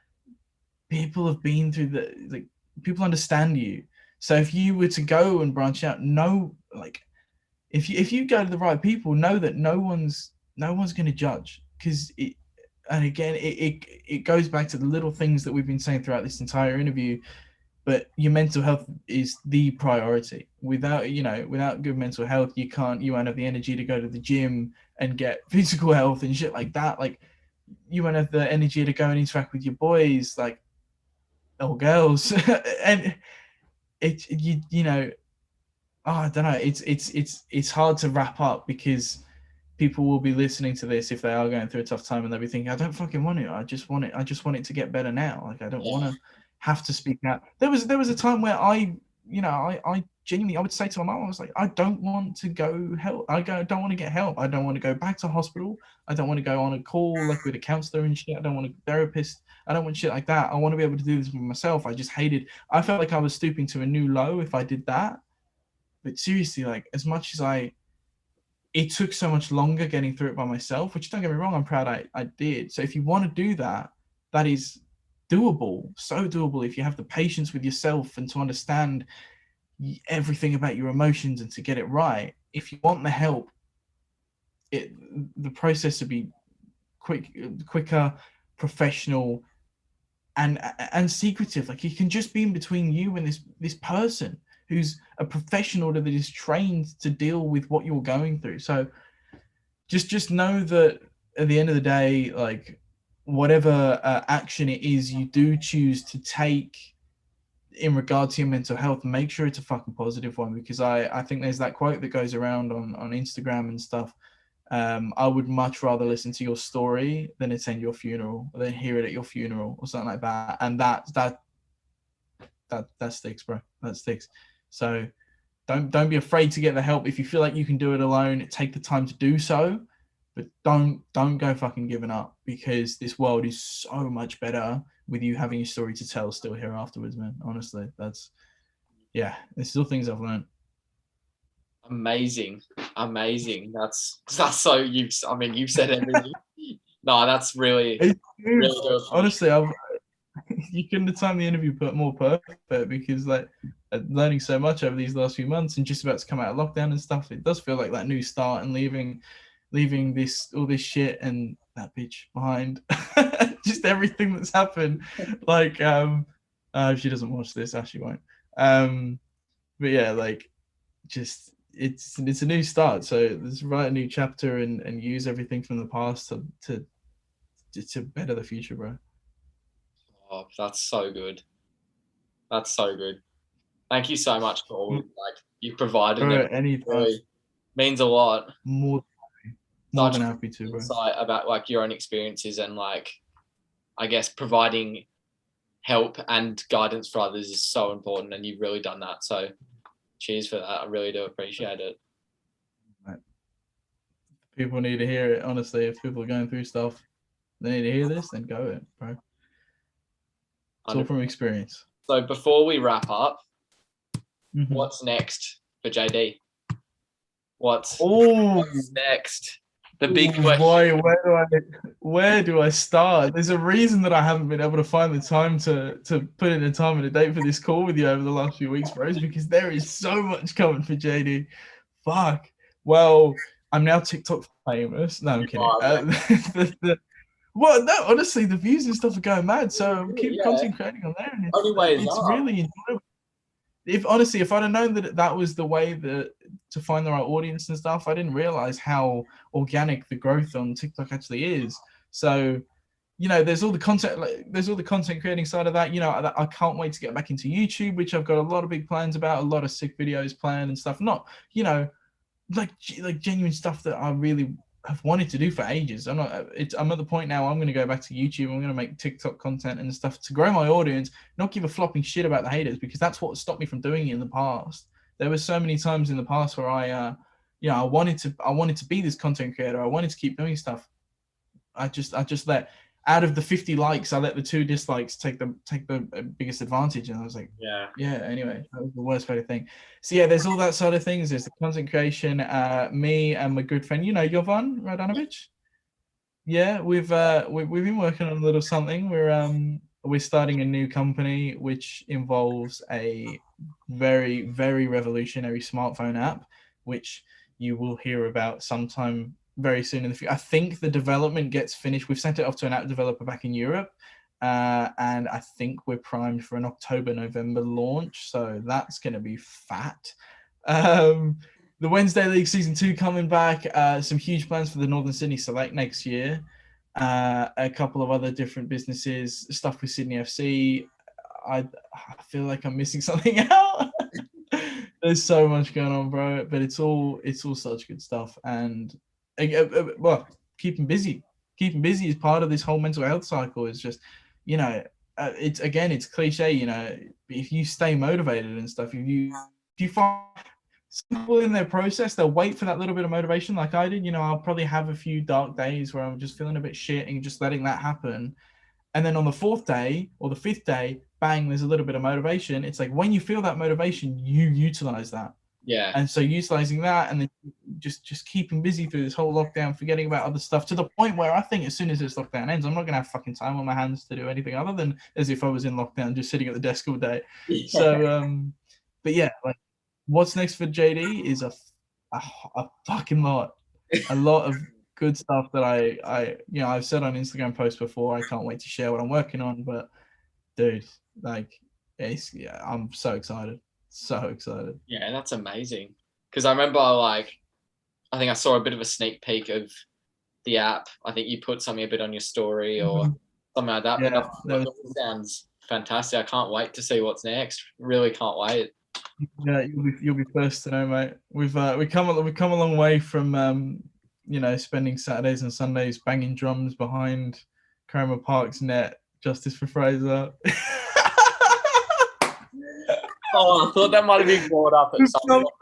People have been through people understand you. So if you were to go and branch out, if you go to the right people, know that no one's going to judge, because and again, it goes back to the little things that we've been saying throughout this entire interview. But your mental health is the priority. Without good mental health, you won't have the energy to go to the gym and get physical health and shit like that. Like, you won't have the energy to go and interact with your boys, like, or girls. And I don't know. It's hard to wrap up, because people will be listening to this if they are going through a tough time, and they'll be thinking, I don't fucking want it. I just want it to get better now. Like, I don't want to have to speak out. There was a time where I genuinely, I would say to my mom, I was like, I don't want to go help. Don't want to get help. I don't want to go back to hospital. I don't want to go on a call like with a counselor and shit. I don't want a therapist. I don't want shit like that. I want to be able to do this for myself. I felt like I was stooping to a new low if I did that. But seriously, like, as much as it took so much longer getting through it by myself, which, don't get me wrong, I'm proud I did. So if you want to do that, that is doable, so doable, if you have the patience with yourself and to understand everything about your emotions and to get it right. If you want the help, the process would be quicker, professional, and secretive. Like, it can just be in between you and this person who's a professional that is trained to deal with what you're going through. So just know that at the end of the day, like, whatever action it is you do choose to take in regard to your mental health, make sure it's a fucking positive one, because I think there's that quote that goes around on Instagram and stuff. I would much rather listen to your story than attend your funeral, or than hear it at your funeral, or something like that. And that sticks, bro. That sticks. So don't be afraid to get the help. If you feel like you can do it alone, take the time to do so. But don't go fucking giving up, because this world is so much better with you having a story to tell still here afterwards, man. Honestly, there's still things I've learned. Amazing. That's so you've said everything. No, that's really good. Honestly, you couldn't have timed the interview more perfect, because like, learning so much over these last few months and just about to come out of lockdown and stuff, it does feel like that new start, and leaving all this shit and that bitch behind. Just everything that's happened. Like, if she doesn't watch this, she won't. But yeah, like, just it's a new start. So let's write a new chapter and use everything from the past to better the future, bro. Oh, that's so good. That's so good. Thank you so much for all you provided. Bro, anytime. Really means a lot. More than happy to, bro. Insight about like your own experiences, and like, I guess, providing help and guidance for others is so important, and you've really done that. So cheers for that. I really do appreciate it. People need to hear it. Honestly, if people are going through stuff, they need to hear this, then go it, bro. It's all from experience. So before we wrap up, what's next for JD? What's next? The big question. Boy, where do I start? There's a reason that I haven't been able to find the time to put in a time and a date for this call with you over the last few weeks, bros, because there is so much coming for JD. Fuck. Well, I'm now TikTok famous. No, I'm kidding. Well, no, honestly, the views and stuff are going mad. So keep content creating on there, and it's really enjoyable. If I'd have known that was the way to find the right audience and stuff, I didn't realize how organic the growth on TikTok actually is. So you know, there's all the content, there's all the content creating side of that. You know, I can't wait to get back into YouTube, which I've got a lot of big plans about, a lot of sick videos planned and stuff. Not, you know, like genuine stuff that I really have wanted to do for ages. I'm at the point now I'm going to go back to YouTube. I'm going to make TikTok content and stuff to grow my audience, not give a flopping shit about the haters, because that's what stopped me from doing it in the past. There were so many times in the past where I wanted to be this content creator. I wanted to keep doing stuff. I just let, out of the 50 likes, I let the 2 dislikes take the biggest advantage, and I was like, yeah. Anyway, that was the worst way to think. So yeah, there's all that side of things. There's the content creation. Me and my good friend, you know, Jovan Radanovic. Yeah, we've been working on a little something. We're starting a new company which involves a very, very revolutionary smartphone app, which you will hear about sometime very soon in the future. I think the development gets finished. We've sent it off to an app developer back in Europe, and I think we're primed for an October-November launch. So that's going to be fat. The Wednesday League Season 2 coming back. Some huge plans for the Northern Sydney Select next year. A couple of other different businesses, stuff with Sydney FC. I feel like I'm missing something out. There's so much going on, bro. But it's all such good stuff. And well, keeping busy is part of this whole mental health cycle. It's just, you know, it's cliche, you know, if you stay motivated and stuff, if you find some people in their process, they'll wait for that little bit of motivation like I did. You know, I'll probably have a few dark days where I'm just feeling a bit shit and just letting that happen. And then on the 4th day or the 5th day, bang, there's a little bit of motivation. It's like when you feel that motivation, you utilize that. Yeah. And so utilizing that and then just keeping busy through this whole lockdown, forgetting about other stuff, to the point where I think as soon as this lockdown ends, I'm not going to have fucking time on my hands to do anything other than as if I was in lockdown, just sitting at the desk all day. Yeah. So, but yeah, like what's next for JD is a fucking lot. A lot of good stuff that I you know, I've said on Instagram posts before. I can't wait to share what I'm working on. But dude, like, I'm so excited. So excited. Yeah, that's amazing. Because I remember, like, I think I saw a bit of a sneak peek of the app. I think you put something a bit on your story or something like that. Yeah, but it sounds fantastic. I can't wait to see what's next. Really can't wait. Yeah, you'll be first to know, mate. We come a long way from you know, spending Saturdays and Sundays banging drums behind Cromer Park's net. Justice for Fraser. Oh, I thought that might have been brought up at some point.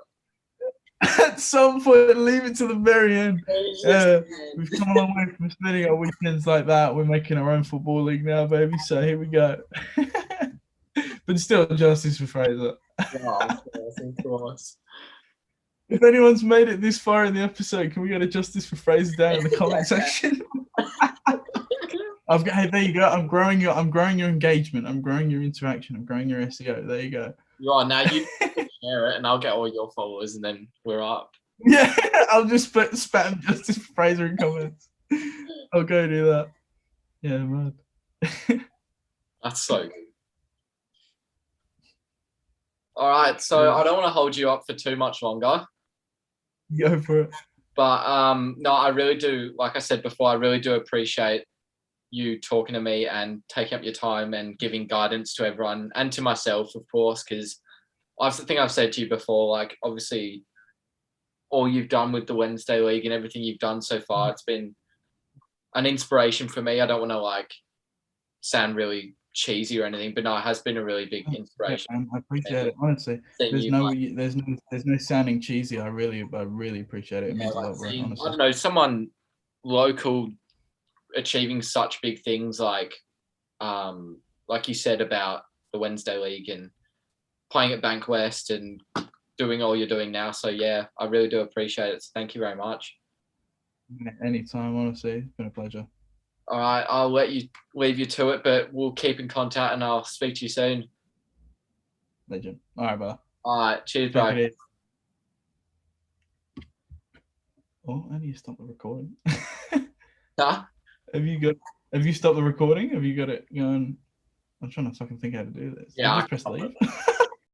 At some point, leave it to the very end. We've come a long way from spending our weekends like that. We're making our own football league now, baby. So here we go. But still, justice for Fraser. Yeah, of course. If anyone's made it this far in the episode, can we get a justice for Fraser down in the comment section? Hey, there you go. I'm growing your engagement. I'm growing your interaction. I'm growing your SEO. There you go. You are now. You share it, and I'll get all your followers, and then we're up. Yeah, I'll just spam justice for Fraser in comments. I'll go do that. Yeah, man. That's so good. All right, so I don't want to hold you up for too much longer. Go for it. But no, I really do. Like I said before, I really do appreciate you talking to me and taking up your time and giving guidance to everyone and to myself, of course, because I think I've said to you before, like, obviously all you've done with the Wednesday League and everything you've done so far, it's been an inspiration for me. I don't want to like sound really cheesy or anything, but no, it has been a really big inspiration. Yeah, I appreciate it, honestly. There's no sounding cheesy. I really appreciate it. It means a lot, bro, honestly. I don't know, someone local achieving such big things like you said about the Wednesday League and playing at Bankwest and doing all you're doing now. So yeah, I really do appreciate it. So thank you very much. Anytime, honestly. It's been a pleasure. All right, I'll leave you to it, but we'll keep in contact and I'll speak to you soon. Legend. All right, brother. All right, cheers, bro. Oh, I need to stop the recording. Huh? Have you stopped the recording? Have you got it going? I'm trying to fucking think how to do this. Yeah. Just press leave.